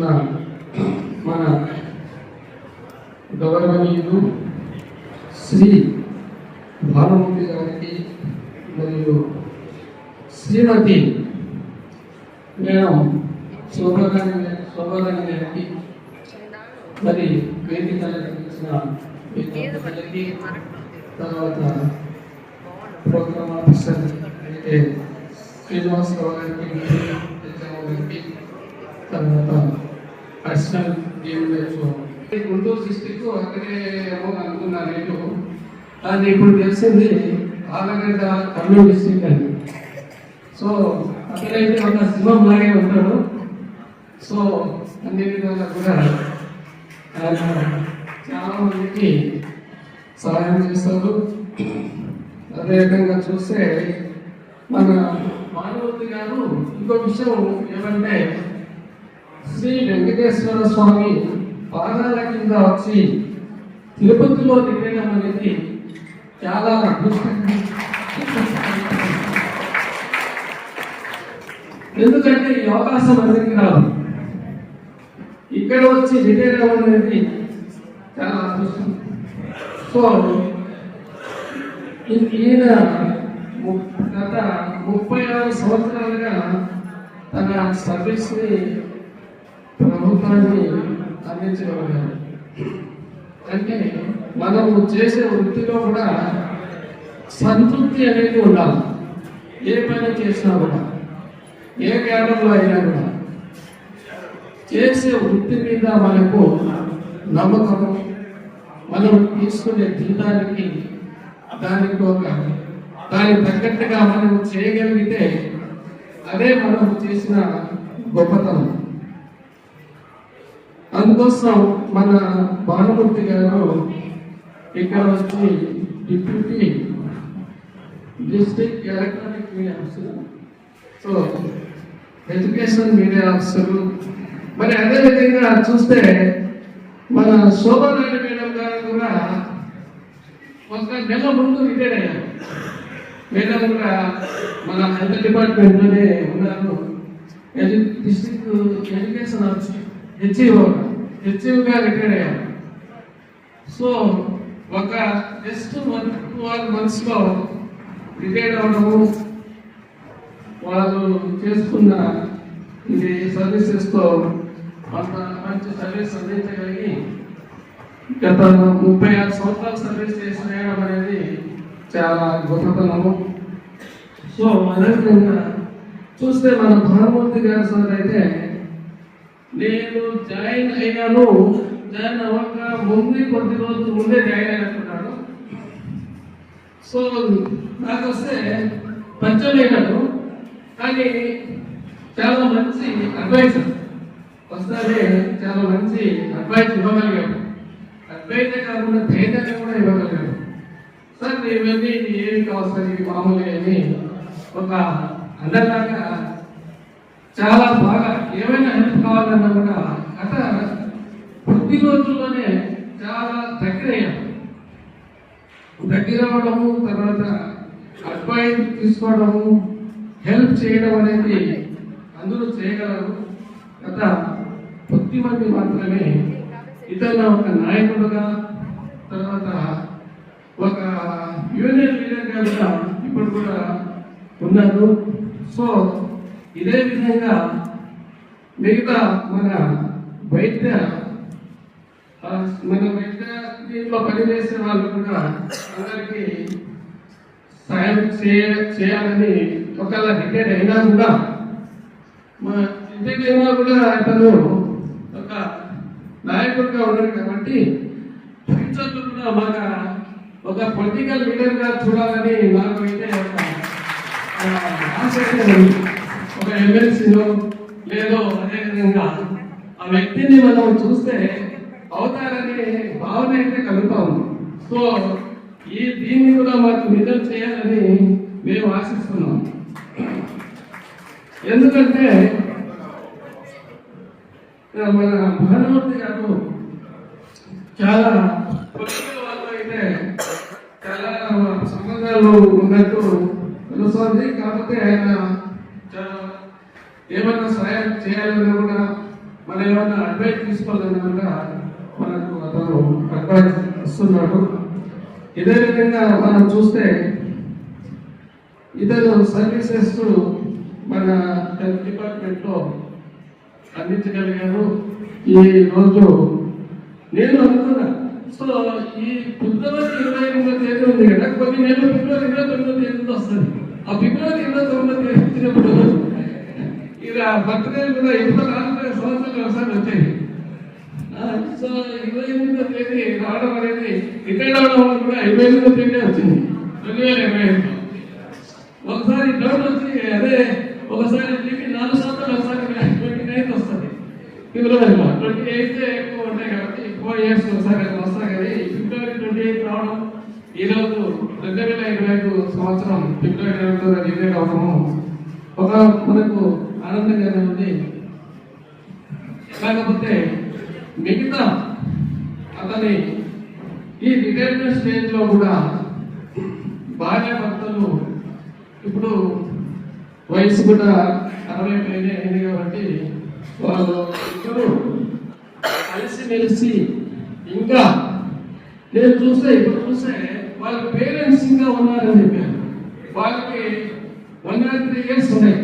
చేస్తున్న మన గౌరవనీయులు శ్రీ భానుమతి గారికి మరియు శ్రీమతి మేడం శోభారాణి గారికి మరి వేదికలకి తర్వాత ప్రోగ్రామ్ ఆఫీసర్ అయితే శ్రీనివాసరావు గారికి తర్వాత అడిషనల్ గుంటూరు డిస్టిక్ అక్కడే ఏమో అనుకున్నా నేను అది ఇప్పుడు తెలిసింది ఆలగడ్డ కర్నూలు డిస్టిక్ అని. సో అక్కడైతే ఒక సింహం లాగే ఉంటాడు. సో అన్ని విధాలా కూడా ఆయన చాలా మందికి సహాయం చేస్తారు. అదేవిధంగా చూస్తే మన భానుమతి గారు ఇంకో విషయం ఏమంటే శ్రీ వెంకటేశ్వర స్వామి పాదాల కింద వచ్చి తిరుపతిలో దిగడం అనేది చాలా అదృష్టంగా. ఎందుకంటే ఈ అవకాశం అందరికీ రాదు. ఇక్కడ వచ్చి రిటైర్ అవ్వడం అనేది చాలా అదృష్టం. సో ఈయన గత 36 సంవత్సరాలుగా తన సర్వీస్ని ప్రభుత్వాన్ని అందించగలిగారు. అంటే మనం చేసే వృత్తిలో కూడా సంతృప్తి అనేది ఉండాలి. ఏ పని చేసినా కూడా, ఏ కేంద్రంలో అయినా కూడా చేసే వృత్తి మీద మనకు నమ్మకం, మనం తీసుకునే జీతానికి దానికి తగ్గట్టుగా మనం చేయగలిగితే అదే మనం చేసిన గొప్పతనం. అందుకోసం మన భానుమతి గారు ఇక్కడ వచ్చి deputy district electronic media officer, so education media officer. మరి అదేవిధంగా చూస్తే మన శోభారాణి మేడం గారు కూడా ఒక నెల ముందు రిటైర్ అయ్యారు. మేడం కూడా మన హెల్త్ డిపార్ట్మెంట్లోనే ఉన్నారు. డిస్ట్రిక్ట్ ఎడ్యుకేషన్ ఆఫీసర్ హెచ్ఈఓగా రిటైర్ అయ్యారు. సో ఒక జస్ట్ 1-2 మంత్స్లో రిటైర్ అవ్వడము, వాళ్ళు చేసుకున్న ఇది సర్వీసెస్తో అంత మంచి సర్వీస్ అందించగలిగి గత 36 సంవత్సరాలు సర్వీస్ చేసిన అనేది చాలా గొప్పతనము. సో అదేవిధంగా చూస్తే మన భానుమతి గారు సార్ అయితే నేను జాయిన్ అవ్వక కొద్ది రోజుల ముందే జాయిన్ అయినట్టున్నాడు. సో నాకు వస్తే పంచలేనాడు, కానీ చాలా మంచి అడ్వైజర్ వస్తానే చాలా మంచి అడ్వైజ్ ఇవ్వగలిగాడు. అడ్వైజే కాకుండా ధైర్యాన్ని కూడా ఇవ్వగలిగాడు. సార్ ఇవన్నీ ఏమి కావాలి మామూలు అని ఒక అన్నలాగా చాలా బాగా ఏమైనా హెల్ప్ కావాలన్నా కూడా గత కొద్ది రోజుల్లోనే చాలా దగ్గర అవ్వడము, తర్వాత అడ్వైజ్ తీసుకోవడము, హెల్ప్ చేయడం అనేది అందరూ చేయగలరు. గత కొద్ది మంది మాత్రమే ఇతను ఒక నాయకుడుగా, తర్వాత ఒక యూనియన్ లీడర్గా కూడా ఇప్పుడు కూడా ఉన్నారు. సో ఇదే విధంగా మిగతా మన వైద్య దీంట్లో పనిచేసే వాళ్ళు కూడా అందరికీ సాయం చేయాలని ఒకవేళ రిటైర్ అయినా కూడా అతను ఒక నాయకుడిగా ఉన్నాడు కాబట్టి ఫ్యూచర్లో కూడా మన ఒక పొలిటికల్ లీడర్గా చూడాలని నాకు అయితే ఆశ. ఒక ఎమ్మెల్సీలో లేదో అదేవిధంగా ఆ వ్యక్తిని మనం చూస్తే అవుతారనే భావన అయితే కలుగుతా ఉంది. సో దీన్ని కూడా మాకు నిజం చేయాలని మేము ఆశిస్తున్నాం. ఎందుకంటే మన భానుమతి గారు చాలా వాళ్ళు అయితే చాలా సంబంధాలు ఉన్నట్టు తెలుస్తుంది. కాకపోతే ఆయన ఏమైనా సహాయం చేయాలన్నా కూడా మన ఏమైనా తీసుకోవాలన్నట్టుగా మనకు అతను అడ్వైస్ ఇస్తున్నాడు. ఇదే విధంగా మనం చూస్తే ఇతను సర్వీసెస్ మన హెల్త్ డిపార్ట్మెంట్లో అందించగలిగారు. ఈ రోజు నేను అనుకున్నా, సో ఈ ఫిబ్రవరి 28వ తేదీ ఉంది కదా, కొన్ని నెలలు ఫిబ్రవరి 29వ తేదీతో వస్తుంది. ఆ ఫిబ్రవరి 29వ తేదీ వచ్చినప్పుడు ఇక బర్త్డే కూడా ఎప్పుడో 45 సంవత్సరాలు ఒకసారి వచ్చాయి. సో 28వ తేదీ రావడం అనేది రిటైర్డ్ అవడం వల్ల కూడా 28వ తేదీ వచ్చింది 2025. ఒకసారి డౌట్ వచ్చి అదే ఒకసారి 4 సంవత్సరాలు ఒకసారి 29th వస్తుంది ఫిబ్రవరిలో. 28 ఎక్కువ ఉంటాయి కాబట్టి 4 years ఒకసారి వస్తాయి కదా. ఫిబ్రవరి 28 రావడం ఈరోజు 2025 సంవత్సరం ఫిబ్రవరి 29 రిటైర్ అవడము ఒక మనకు ఆనందంగానే ఉంది. కాకపోతే మిగతా అతని ఈ రిటైర్మెంట్ స్టేజ్ లో కూడా భార్య భర్తలు ఇప్పుడు వయసు కూడా 60 పైన అయింది కాబట్టి వాళ్ళు ఇద్దరు కలిసిమెలిసి ఇంకా నేను ఇప్పుడు చూస్తే వాళ్ళ పేరెంట్స్ ఇంకా ఉన్నారని చెప్పారు. వాళ్ళకి 103 years ఉన్నాయి.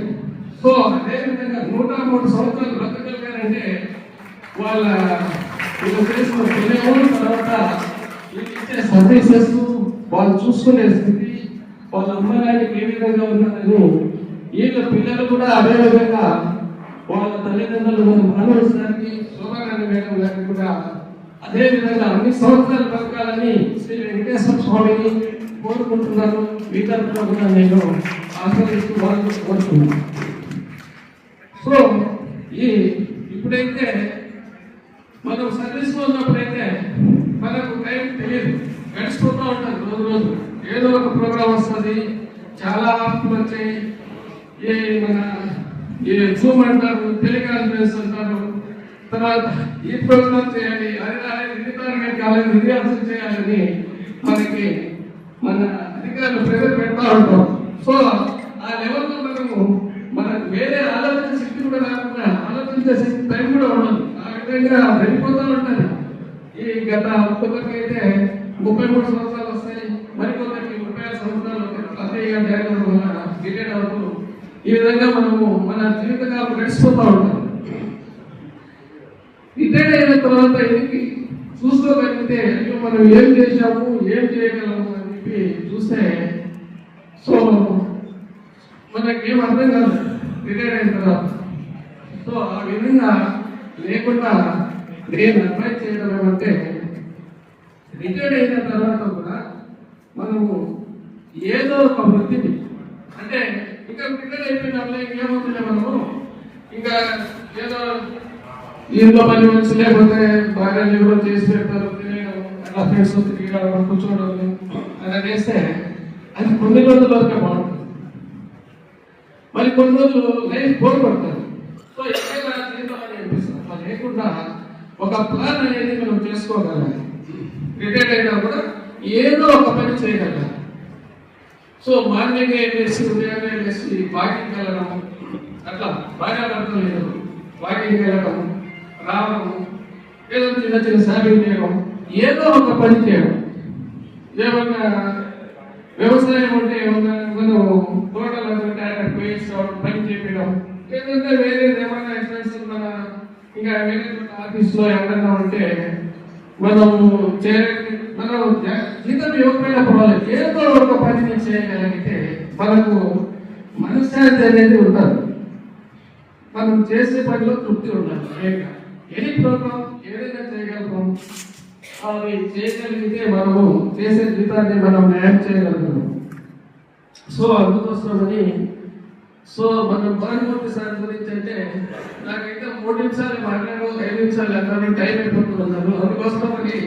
సో అదేవిధంగా 103 సంవత్సరాలు బ్రతకగలిగారంటే వాళ్ళ వీళ్ళు చేసిన పుణ్యము, తర్వాత వీళ్ళు ఇచ్చే సర్వీసెస్, వాళ్ళు చూసుకునే స్థితి, వాళ్ళ అమ్మగారికి ఏ విధంగా ఉన్నారని వీళ్ళ పిల్లలు కూడా అదే విధంగా వాళ్ళ తల్లిదండ్రులు మన భానుసారికి శోభారాణి మేడం గారికి కూడా అదే విధంగా అన్ని సంవత్సరాలు బతకాలని శ్రీ వెంకటేశ్వర స్వామిని కోరుకుంటున్నాను. మీ తరఫున కూడా నేను ఆశ్రయిస్తూ వాళ్ళని కోరుతున్నాను. సో ఇప్పుడైతే మనం సర్వీస్ లో ఉన్నప్పుడైతే మనకు టైం తెలియదు, గడిచిపోతూ ఉంటారు. రోజు ఏదో ఒక ప్రోగ్రామ్ వస్తుంది, చాలా ఆఫ్లు వచ్చాయి. మన జూమ్ అంటారు, టెలికాన్ఫరెన్స్ అంటారు, తర్వాత ఈ ప్రోగ్రామ్ చేయాలి, అది కాలేదు, రిహార్సల్ చేయాలని మనకి మన అధికారులు ప్రెజర్ పెడతా ఉంటాం. సో ఆ లెవెల్లో మనకు వేరే ఆలోచన శక్తి కూడా రాకుండా ఆలోచించే శక్తి టైం కూడా ఉండదు. ఆ విధంగా వెళ్ళిపోతూ ఉంటుంది. ఈ గత ఒక్కొక్కరికైతే 33 సంవత్సరాలు వస్తాయి, మరికొందరికి 35 సంవత్సరాలు అత్తయ్యగా జాయిన్ వల్ల రిటైర్ అవుతూ ఈ విధంగా మనము మన జీవితకాలం గడిచిపోతూ ఉంటాం. రిటైర్ అయిన తర్వాత ఇంటికి చూసుకోగలిగితే అయ్యో మనం ఏం చేశాము, ఏం చేయగలము అని చెప్పి చూస్తే సో మనకి ఏం అర్థం కాదు రిటైర్ అయిన తర్వాత. సో ఆ విధంగా లేకుండా నేను అడ్వైజ్ చేయడం ఏమంటే, రిటైర్ అయిన తర్వాత కూడా మనము ఏదో ఒక వృత్తిని, అంటే ఇంకా రిటైర్ అయిపోయినప్పుడు ఇంకేమవుతుందే, మనము ఇంకా ఏదో ఇంట్లో పని మనిషి లేకపోతే బాగా ఎవరో చేసి పెడతారు, అలా ఫ్రెండ్స్ తిరిగి కూర్చోవడం అలా చేస్తే అది కొన్ని రోజుల వరకే బాగుంటుంది. మరి కొన్ని రోజులు లైఫ్ బోర్ పడతారు. సో ఎక్కడ జీవితం అని అనిపిస్తుంది. అలా లేకుండా ఒక ప్లాన్ అనేది మనం చేసుకోగలగాలి. రిటైర్ అయినా కూడా ఏదో ఒక పని చేయగలగాలి. సో మార్నింగ్ వేసి ఉదయాన్నే వేసి వాకింగ్ వెళ్ళడం, అట్లా బాగా పడతాం లేదు, వాకింగ్ వెళ్ళడం, రావడం, ఏదో చిన్న చిన్న షాపింగ్ చేయడం, ఏదో ఒక పని చేయడం. ఏమన్నా వ్యవసాయం ఉంటే ఏమన్నా మనం తోటలు ఉంటే అక్కడ పోయి పని చేయడం, లేదంటే వేరే ఏమన్నా ఎక్స్పెన్సివ్ మన ఇంకా వేరే ఆఫీస్లో ఎవరైనా ఉంటే మనం జీతం ఇవ్వకపోయినా పర్వాలేదు, ఏదో ఒక పని చేయగలిగితే మనకు మనశ్శాంతి అనేది ఉంటుంది. మనం చేసే పనిలో తృప్తి ఉండాలి. ఎనీ ప్రోగ్రామ్ ఏదైనా చేయగలుగుతాం, అవి చేయగలిగితే మనము చేసే జీతాన్ని మనం న్యాయం చేయగలుగుతాం. సో అందుకోసమని మనం భానుమూర్తి సార్ గురించి అంటే నాకైతే 3 నిమిషాలు మాట్లాడు, 5 నిమిషాలు అన్నారు, టైం అయిపోతున్నారు. అందుకోసమని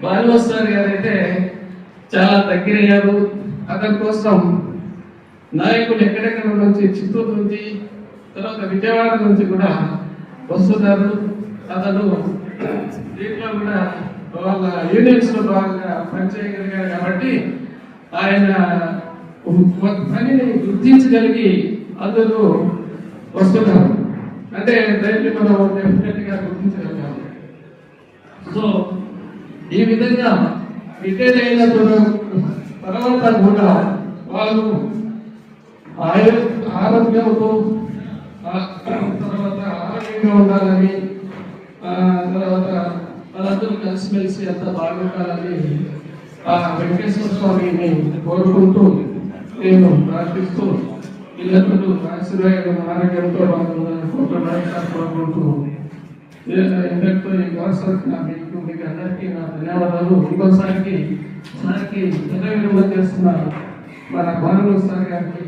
భానుమూర్తి సార్ గారు అయితే చాలా దగ్గరయ్యారు. అతని కోసం నాయకులు ఎక్కడెక్కడ నుంచి, చిత్తూరు నుంచి, తర్వాత విజయవాడ నుంచి కూడా వస్తున్నారు. అతను దీంట్లో కూడా వాళ్ళ యూనియన్స్ లో బాగా పనిచేయగలిగారు కాబట్టి ఆయన పనిని గుర్తించగలిగి అందరూ వస్తున్నారు. అంటే దాన్ని మనం డెఫినెట్ గా గుర్తించగలిగాము. సో ఈ విధంగా రిటైర్ అయిన తర్వాత కూడా వాళ్ళు ఆరోగ్యంతో తర్వాత ఆరోగ్యంగా ఉండాలని తర్వాత వాళ్ళందరూ కలిసిమెలిసి అంత బాగుండాలని ఆ వెంకటేశ్వర స్వామిని కోరుకుంటూ నేను ప్రార్థిస్తూ ఇళ్ళకు ఆశీర్వాదం ఆరోగ్యంతో కోరుకుంటూ ఇంతటితో ఈ అవసరం మీకు అందరికీ నా ధన్యవాదాలు. ఇంకోసారికి సార్కి విరమణ చేస్తున్న మన భానులు సార్ గారికి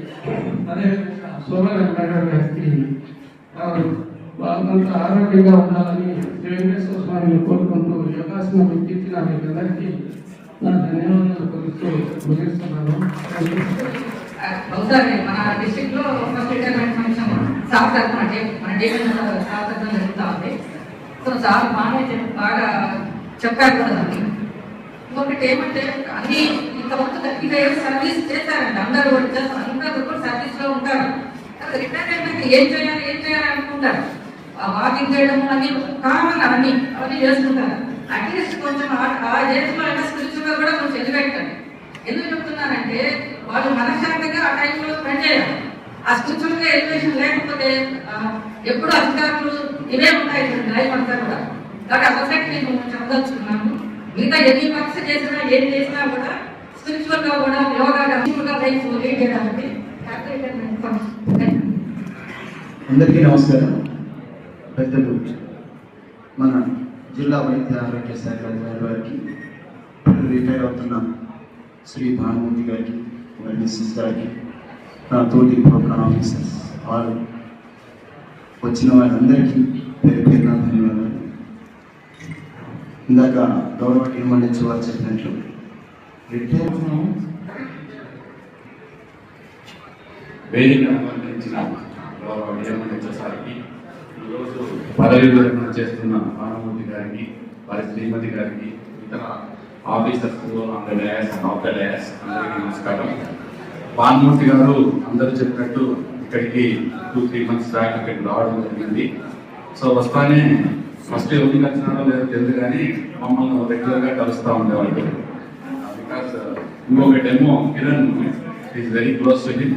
అదేవిధంగా శోభనారాయణ గారికి వాళ్ళంతా ఆరోగ్యంగా ఉండాలని వెంకటేశ్వర స్వామిని కోరుకుంటూ ఈ అవకాశం ఇచ్చిన మీకు అందరికీ నా ధన్యవాదాలు కొలుస్తూ ముగిస్తున్నాను. మన డిస్ట్రిక్ట్ లో ఫస్ట్ రిటైర్మెంట్ ఫంక్షన్ సార్ తరఫున మన డేవిడ్ సార్ తరఫున జరుగుతూ ఉంది. సో సార్ బాగా చెప్పారు కూడా దాన్ని. ఇంకొకటి ఏమంటే అన్ని ఇంతవరకు 35 years సర్వీస్ చేశారండి. అందరూ కూడా సర్వీస్ లో ఉంటారు. రిటైర్ అయిపోయి ఏం చేయాలి అనుకుంటారు. వాకింగ్ చేయడం అన్ని కామన్ అవన్నీ చేసుకుంటారు. అట్లీస్ట్ కొంచెం ఆ ఏజ్ లో అయినా స్పిరిచువల్ గా కూడా కొంచెం ఎలివేటండి. ఎందుకు చెప్తున్నానంటే వాళ్ళు మనశ్శాంతిగా ఆ టైంలో స్పెండ్ చేయాలి. ఆ స్పిరిచువల్ గా ఎలివేషన్ లేకపోతే ఎప్పుడు అధికారులు ఇవే ఉంటాయి లైఫ్ అంతా కూడా. కాబట్టి అదొకటి నేను చెప్పదలుచుకున్నాను. మిగతా ఎన్ని వర్క్స్ చేసినా ఏం చేసినా కూడా స్పిరిచువల్ గా కూడా యోగా లైఫ్ లీడ్ చేయడానికి అందరికీ నమస్కారం. పెద్దలు మన జిల్లా వైద్య ఆరోగ్య శాఖ వారికి, రిటైర్ అవుతున్న శ్రీ భానుమూర్తి గారికి, మిస్సెస్ గారికి, నా తోటి ప్రోగ్రామ్ ఆఫీసర్స్, వాళ్ళు వచ్చిన వారందరికీ పేరు పేరున ధన్యవాదాలు. ఇందాక గౌరవ టీమండి వారు చెప్పినట్లు రిటైర్ వేదిక అందించిన సార్కి, ఈరోజు పదవి విరమణ చేస్తున్న భానుమూర్తి గారికి, వారి శ్రీమతి గారికి, ఇతర officers on the dais of the dais అందరికీ నమస్కారం. భానుమూర్తి గారు అందరూ చెప్పినట్టు ఇక్కడికి 2-3 months బ్యాక్ ఇక్కడికి రావడం జరిగింది. సో వస్తానే ఫస్ట్ ఎవరికి వచ్చినాడో లేదో తెలియదు కానీ మమ్మల్ని రెగ్యులర్గా కలుస్తూ ఉండేవాళ్ళు. బికాస్ ఇంకొక demo Kiran is very close to him.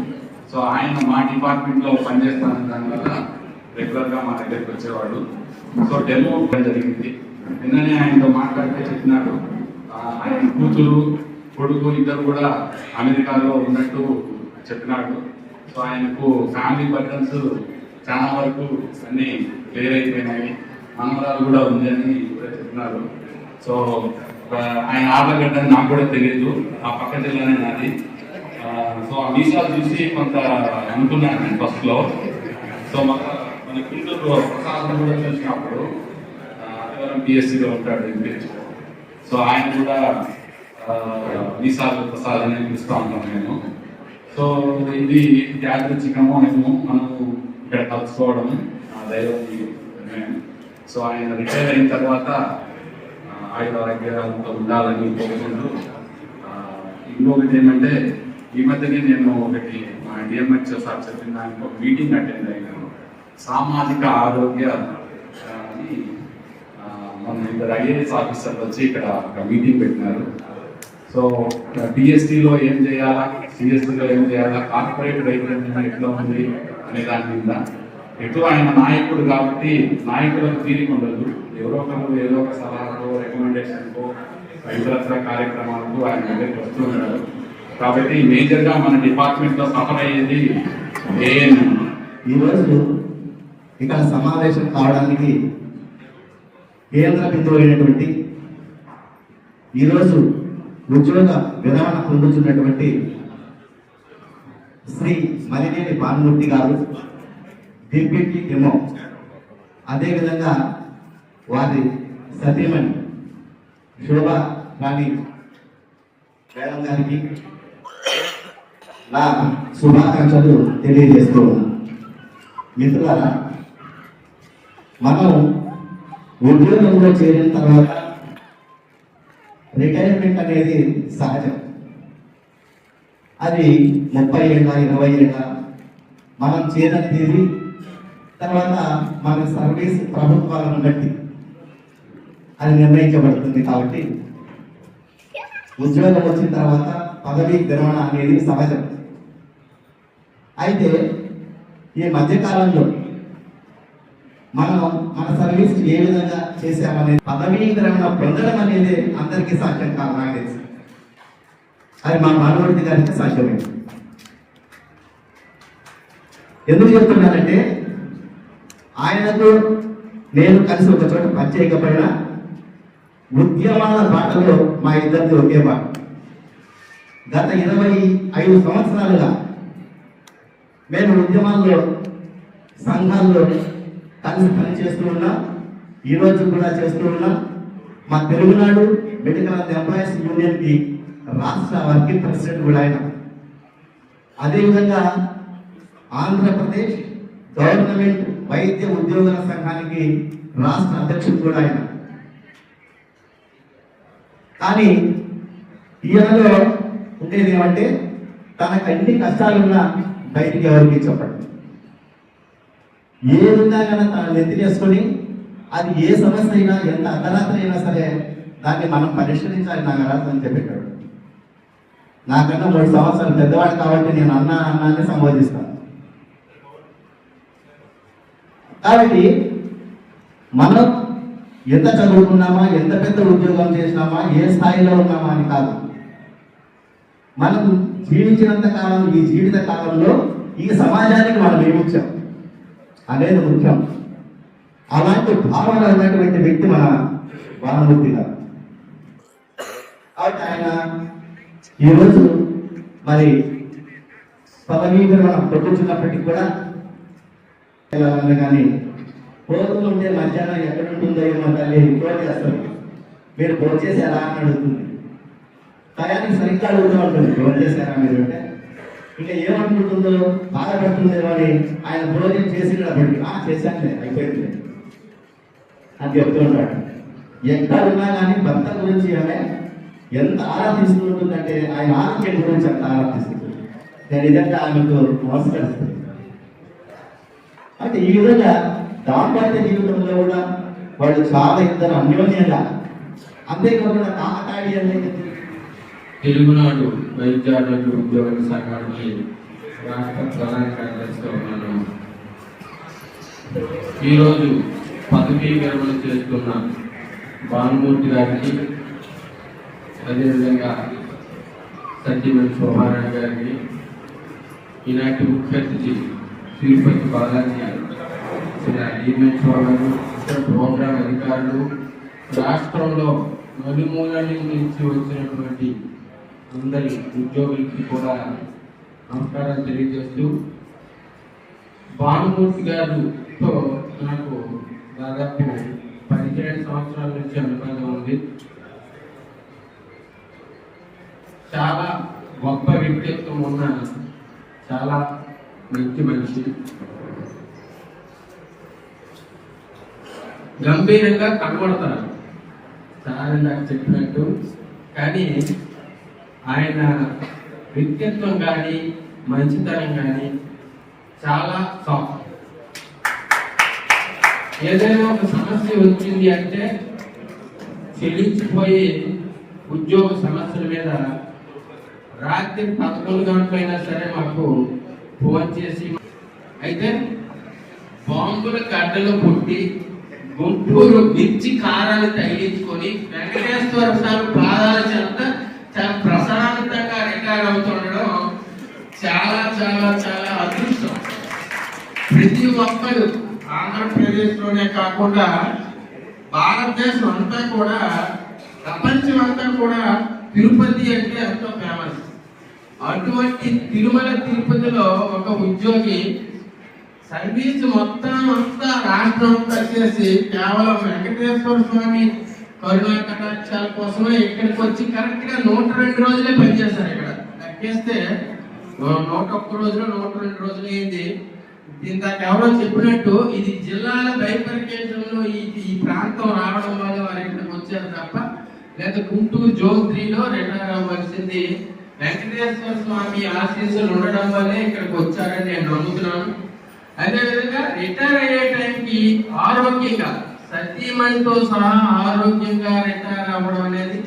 So ఆయన మా డిపార్ట్మెంట్లో పనిచేస్తానని దానివల్ల రెగ్యులర్గా మా దగ్గరికి వచ్చేవాడు. సో డెమో జరిగింది. నిన్ననే ఆయనతో మాట్లాడితే చెప్పినాడు ఆయన కూతురు కొడుకు ఇద్దరు కూడా అమెరికాలో ఉన్నట్టు చెప్పినాడు. సో ఆయనకు ఫ్యామిలీ బర్డన్స్ చాలా వరకు అన్నీ క్లియర్ అయిపోయినాయి. మనవరాలు కూడా ఉంది అని కూడా చెప్పినారు. సో ఆయన ఆర్లగడ్డ నాకు కూడా తెలియదు, ఆ పక్క జిల్లానే నాది. సో ఆ వీసాలు చూసి కొంత అనుకున్నాను నేను ఫస్ట్లో. సో మన గుంటూరు ప్రసాదం కూడా చూసినప్పుడు అతను పిఎస్సీలో ఉంటాడు ఎంపీహెచ్. సో ఆయన కూడా వీసాలు ప్రసాద్ అని పిలుస్తూ ఉంటాను నేను. సో ఇది యాదృచ్ఛికము మనం ఇక్కడ కలుసుకోవడం దైవం. సో ఆయన రిటైర్ అయిన తర్వాత ఆరోగ్యాలతో ఉండాలని కోరుకుంటూ, ఇంకొకటి ఏమంటే ఈ మధ్యనే నేను ఒకటి మా డిఎంహెచ్ సార్ చెప్పిన దానికి ఒక మీటింగ్ అటెండ్ అయినాను. సామాజిక ఆరోగ్య అని మన ఇద్దరు ఐఏఎస్ ఆఫీసర్లు వచ్చి ఇక్కడ ఒక మీటింగ్ పెట్టినారు. సో పిఎస్టీలో ఏం చేయాలా, సిఎస్టీలో ఏం చేయాలా, కార్పొరేట్ వైద్యం ఎట్లా ఉంది అనే దాని మీద. ఎటు ఆయన నాయకుడు కాబట్టి నాయకులకు తీరిక ఉండదు. ఎవరో ఒకరు ఏదో ఒక సలహాతో, రికమెండేషన్కో, ఇతరత్ర కార్యక్రమాలకు ఆయన దగ్గరికి వస్తూ ఉంటారు. కాబట్టి మేజర్గా మన డిపార్ట్మెంట్లో సఫర్ అయ్యేది ఏఎన్ఎం. ఈరోజు ఇక్కడ సమావేశం కావడానికి కేంద్ర బిందువు అయినటువంటి ఈరోజు ఉద్యోగ విరమణ పొందుతున్నటువంటి శ్రీ మలినేని భానుమూర్తి గారు, డిప్యూటీ డెమో, అదేవిధంగా వారి సతీమణి శోభ రాణి మేడం గారికి నా శుభాకాంక్షలు తెలియజేస్తూ ఉన్నాను. మిత్రులారా, మనం ఉద్యోగంలో చేరిన తర్వాత రిటైర్మెంట్ అనేది సహజం. అది 30 ఏళ్ళ 20 ఏళ్ళ మనం చేరిన తీరి తర్వాత మన సర్వీస్ ప్రభుత్వాలను బట్టి అది నిర్ణయించబడుతుంది. కాబట్టి ఉద్యోగం వచ్చిన తర్వాత పదవీ విరమణ అనేది సహజం. అయితే ఈ మధ్యకాలంలో మనం మన సర్వీస్ ఏ విధంగా చేశామనేది, పదవీ విరమణ పొందడం అనేది అందరికీ సాధ్యం కాదు. నాకు తెలిసి అది మా మానవుడి గారికి సాధ్యమైంది. ఎందుకు చెప్తున్నానంటే, ఆయనకు నేను కలిసి ఒక చోట పనిచేయకపోయినా ఉద్యమాల బాటలో మా ఇద్దరిది ఒకే బాట. గత 25 సంవత్సరాలుగా మేము ఉద్యమాల్లో, సంఘాల్లో కలిసి పనిచేస్తూ ఉన్నాం. ఈరోజు కూడా చేస్తూ ఉన్నాం. మా తెలుగునాడు మెడికల్ ఎంప్లాయీస్ యూనియన్కి రాష్ట్ర వర్కింగ్ ప్రెసిడెంట్ కూడా ఆయన. అదేవిధంగా ఆంధ్రప్రదేశ్ గవర్నమెంట్ వైద్య ఉద్యోగుల సంఘానికి రాష్ట్ర అధ్యక్షుడు కూడా ఆయన. కానీ ఈయనలో ఉండేది ఏమంటే, తనకు అన్ని కష్టాలున్నా బయటికి ఎవరికి చెప్పండి. ఏ విధంగా తన నెత్తినేసుకొని అది ఏ సమస్య అయినా, ఎంత అర్ధరాత్రి అయినా సరే దాన్ని మనం పరిష్కరించాలి నాగరాజు అని చెప్పేటాడు. నాకన్నా 3 సంవత్సరాలు పెద్దవాడు కాబట్టి నేను అన్నాన్ని సంబోధిస్తాను. కాబట్టి మనం ఎంత చదువుకున్నామా, ఎంత పెద్ద ఉద్యోగం చేసినామా, ఏ స్థాయిలో ఉన్నామా అని కాదు. మనం జీవించినంత కాలం, ఈ జీవిత కాలంలో ఈ సమాజానికి మనం ఏమిచ్చాం అనేది ముఖ్యం. అలాంటి భావన ఉన్నటువంటి వ్యక్తి మన భానుమూర్తి గారు. కాబట్టి ఆయన ఈరోజు మరి పదవీ విరమణ పొందుతున్నప్పటికీ కూడా కానీ కోరుతూ ఉంటే మధ్యాహ్నం ఎక్కడ ఉంటుందో ఏమో తల్లి ఫోన్ చేస్తారు. మీరు ఫోన్ చేశారా అని అడుగుతుంది. టయానికి సరిగ్గా అడుగుతూ ఉంటుంది. ఫోన్ చేశారా మీరు అంటే ఇంకా ఏమనుకుంటుందో, బాధపడుతుందేమో అని ఆయన భోజనం చేసినప్పటికీ చేశానులే, అయిపోయింది అని చెప్తూ ఉంటాడు. ఎక్కడ ఉన్నా కానీ భర్త గురించి ఆమె ఎంత ఆరాధిస్తూ ఉంటుందంటే ఆయన ఆరోగ్యం గురించి అంత ఆరాధిస్తుంది. నేను నిజంగా ఆమెకు మోసపరుస్తుంది. అంటే ఈ విధంగా దాంపత్య జీవితంలో కూడా వాళ్ళు చాలా ఇద్దరు అన్యోన్యంగా, అంతేకాకుండా కాకతాడి అనేది తెలుగునాడు వైద్యారోగ్య ఉద్యోగుల సంఘానికి రాష్ట్ర ప్రధాన కార్యదర్శిగా ఉన్నాను. ఈరోజు పదవీ విరమణ చేస్తున్న భానుమూర్తి గారికి, అదేవిధంగా సత్యమణి శోభారాణి గారికి, ఈనాటి ముఖ్య అతిథి తిరుపతి బాలాజీ ప్రోగ్రాం అధికారులు, రాష్ట్రంలో నలుమూలల నుంచి వచ్చినటువంటి అందరి ఉద్యోగులకి కూడా నమస్కారాలు తెలియజేస్తూ, భానుమూర్తి గారితో నాకు దాదాపు 17 సంవత్సరాల నుంచి అనుబంధం ఉంది. చాలా గొప్ప వ్యక్తిత్వం ఉన్న చాలా మంచి మనిషి. గంభీరంగా కనబడతారు సార్ నాకు చెప్పినట్టు, కానీ ఆయన వ్యక్తిత్వం కానీ మంచితనం కానీ చాలా సాఫ్ట్. ఏదైనా ఒక సమస్య వచ్చింది అంటే చెల్లించిపోయి ఉద్యోగ సమస్యల మీద రాత్రి 11 గంటలైనా సరే మాకు ఫోన్ చేసి, అయితే బాంబుల గడ్డలో పుట్టి గుంటూరు మిర్చి కారాలు తగిలించుకొని వెంకటేశ్వర స్వామి పాదాల చెంత చాలా ప్రశాంతంగా రిటైర్ అవుతుండడం చాలా చాలా చాలా అదృష్టం. ప్రతి ఒక్కరు ఆంధ్రప్రదేశ్లోనే కాకుండా భారతదేశం అంతా కూడా, ప్రపంచం అంతా కూడా తిరుపతి అంటే ఎంతో ఫేమస్. అటువంటి తిరుమల తిరుపతిలో ఒక ఉద్యోగి సర్వీస్ మొత్తం అంతా రాష్ట్రం అంతా చేసి కేవలం వెంకటేశ్వర స్వామి కరుణా కటాక్షాల కోసమే ఇక్కడికి వచ్చి కరెక్ట్ గా 102 రోజులే పనిచేశారు. ఇక్కడ లెక్కేస్తే 101 రోజులు 102 రోజులు అయింది. ఇందాక ఎవరో చెప్పినట్టు ఇది జిల్లాల బైఫర్కేషన్లో ఈ ప్రాంతం రావడం వల్ల వారు ఇక్కడికి వచ్చారు తప్ప, లేదా గుంటూరు జోన్ 3లో రిటైర్ అవ్వాల్సింది వెంకటేశ్వర స్వామి ఆశీస్సులు ఉండడం వల్లే ఇక్కడికి వచ్చారని నేను నమ్ముతున్నాను. అదేవిధంగా రిటైర్ అయ్యే టైంకి ఆరోగ్యంగా సతీమణితో సహా ఆరోగ్యంగా రిటైర్ అవ్వడం అనేది,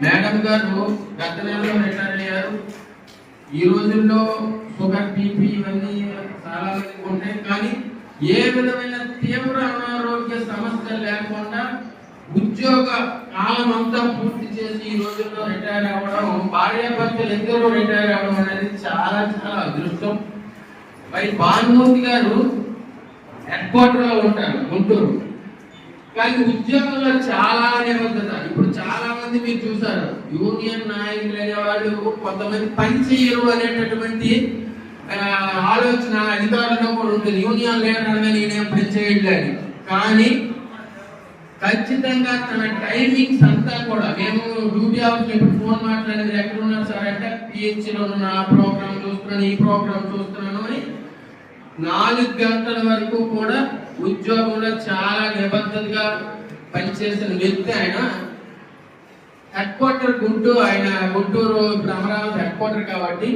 మేడం గారు గత నెలలో రిటైర్ అయ్యారు. ఈ రోజుల్లో షుగర్, బీపీ ఇవన్నీ చాలా మందికి ఉంటాయి, కానీ ఏ విధమైన తీవ్ర అనారోగ్య సమస్యలు లేకుండా ఉద్యోగ కాలం అంతా పూర్తి చేసి ఈ రోజుల్లో రిటైర్ అవ్వడం, భార్యాభర్తలు ఇద్దరు రిటైర్ అవ్వడం అనేది చాలా చాలా అదృష్టం. మరి భానుమూర్తి గారు హెడ్ క్వార్టర్ లో ఉంటారు గుంటూరు, కానీ ఉద్యోగంలో చాలా నిబద్ధత. ఇప్పుడు చాలా మంది మీరు చూసారు, యూనియన్ నాయకులు అనేవాళ్ళు కొంతమంది పని చేయరు అనేటటువంటి ఆలోచన అధికారుల్లో కూడా ఉంటుంది. యూనియన్ లీడర్ అనగా నేనేం పని చేయట్లేదు, కానీ ఖచ్చితంగా తన టైమింగ్స్ అంతా కూడా, మేము డ్యూటీ అవర్స్ ఇప్పుడు ఫోన్ మాట్లాడేది ఎక్కడ ఉన్నారు సార్ అంటే పిహెచ్లో ఉన్న ఆ ప్రోగ్రామ్ చూస్తున్నాను, ఈ ప్రోగ్రామ్ చూస్తున్నాను అని 4 గంటల వరకు కూడా ఉద్యోగంలో చాలా నిబద్ధతగా పనిచేసిన వ్యక్తి. ఆయన హెడ్ క్వార్టర్ గుంటూరు, ఆయన గుంటూరు ఇప్పుడు అమరావతి హెడ్ క్వార్టర్ కాబట్టి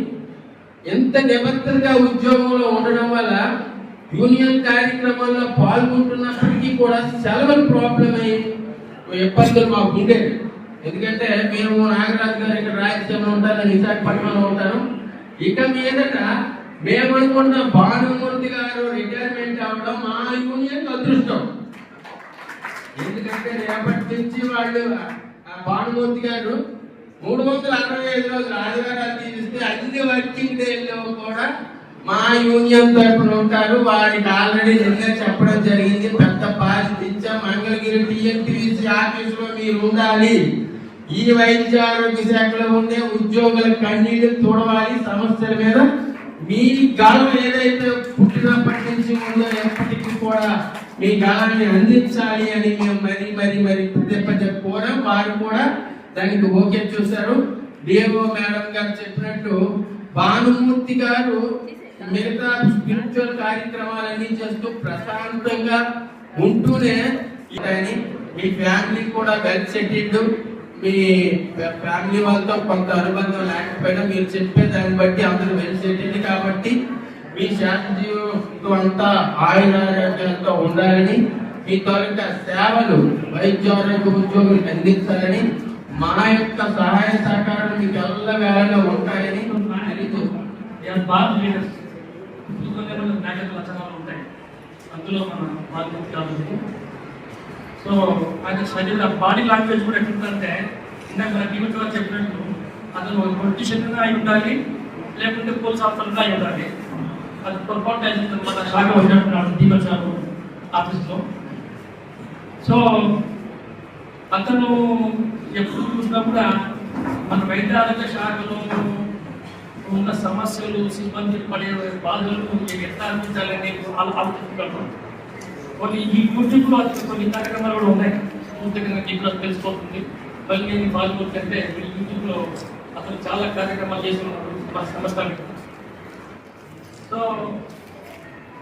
ఎంత నిబద్ధతగా ఉద్యోగంలో ఉండడం వల్ల యూనియన్ కార్యక్రమాల్లో పాల్గొంటున్నప్పటికీ కూడా సెలవులు ప్రాబ్లం అయ్యి ఇబ్బందులు మాకు ఉండేవి. ఎందుకంటే మేము నాగరాజు గారు ఇక్కడ రాయలసీమలో ఉంటారు, నేను విశాఖపట్నంలో ఉంటాను. ఇక మీదట మేము అనుకున్న భానుమూర్తి గారు రిటైర్మెంట్ అవ్వడం మా యూనియన్ అదృష్టం. ఎందుకంటే రేపటి నుంచి వాళ్ళు భానుమూర్తి గారు 365 రోజులు ఆదివారాలు తీస్తే అన్ని వర్కింగ్ డేల్లో కూడా మా యూనియన్ తరఫున ఉంటారు. వారికి ఆల్రెడీ నిన్న చెప్పడం జరిగింది, పెద్ద బాధ్యత ఇచ్చా, మంగళగిరి టీఎన్టీసీ ఆఫీసులో మీరు ఉండాలి, ఈ వైద్య ఆరోగ్య శాఖలో ఉండే ఉద్యోగుల కన్నీళ్లు తోడవాలి, సమస్యల మీద మీ గళం ఏదైతే పుట్టినప్పటి నుంచి ఉందో ఎప్పటికీ కూడా మీ గళాన్ని అందించాలి అని మేము మరి చెప్పడం, వారు కూడా దానికి ఓకే చూశారు. డిఓ మేడం గారు చెప్పినట్టు భానుమూర్తి గారు మిగతా స్పిరిచువల్ కార్యక్రమాలన్నీ చేస్తూ ప్రశాంతంగా ఉంటూనే మీ ఫ్యామిలీ కూడా వెల్ సెటిల్డ్, మీ ఫ్యామిలీ వాళ్ళతో కొంత అనుబంధం లేకపోయినా మీరు చెప్పే దాన్ని బట్టి అందరూ వెల్ సెటిల్డ్ కాబట్టి మీ శాంతితో అంతా ఆయురారోగ్యంతో ఉండాలని, మీ తాలూకా సేవలు వైద్య ఆరోగ్య ఉద్యోగులకు అందించాలని, మా యొక్క సహాయ సహకారాలు మీకు ఎల్లవేళలో ఉంటాయని లక్షణాలు ఉంటాయి. అందులో మన బాధ్యత కాదు. సో ఆయన శరీర బాడీ లాంగ్వేజ్ కూడా ఎట్లుందంటే, ఇందాక మన టీవీ గారు చెప్పినట్టు అతను పొలిటీషియన్గా అయి ఉండాలి, లేకుంటే పోలీస్ ఆఫీసర్గా అయి ఉండాలి. అది పొరపాటు అయింది మన శాఖ వచ్చినట్టు దీపక్ సార్ ఆఫీస్లో. సో అతను ఎప్పుడు చూసినా కూడా మన వైద్య ఆరోగ్య శాఖలో ఉన్న సమస్యలు, సిబ్బంది పడే బాధలు ఎట్లా అందించాలని ఆలోచించగలరు. కొన్ని ఈ యూట్యూబ్లో కొన్ని కార్యక్రమాలు కూడా ఉన్నాయి, యూట్యూబ్లో తెలిసిపోతుంది. మళ్ళీ బాధపడుతుంది అంటే యూట్యూబ్లో అతను చాలా కార్యక్రమాలు చేస్తున్నారు మన సంస్థకి. సో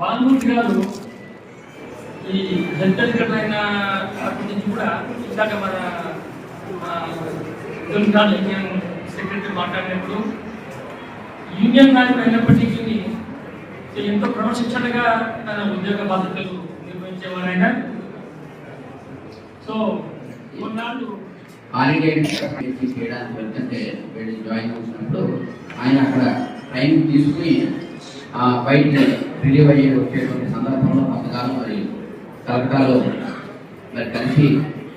భానుమూర్తి గారు ఈ హెల్త్ అయిన అప్పటి నుంచి కూడా ఇందాక మన యూనియన్ సెక్రటరీ మాట్లాడినప్పుడు యూనియన్ నాయకుడు అయినప్పటికీ ఎంతో క్రమశిక్షణగా తన ఉద్యోగ బాధ్యతలు నిర్వహించేవారైనా. సో కొన్నాళ్ళు చేయడానికి వెళ్తుంటే వెళ్ళి జాయిన్ చేసినప్పుడు ఆయన అక్కడ టైం తీసుకుని బయట రిలీవ్ అయ్యే వచ్చేటువంటి సందర్భంలో కొంతకాలం మరి కలకటాలో మరి కలిసి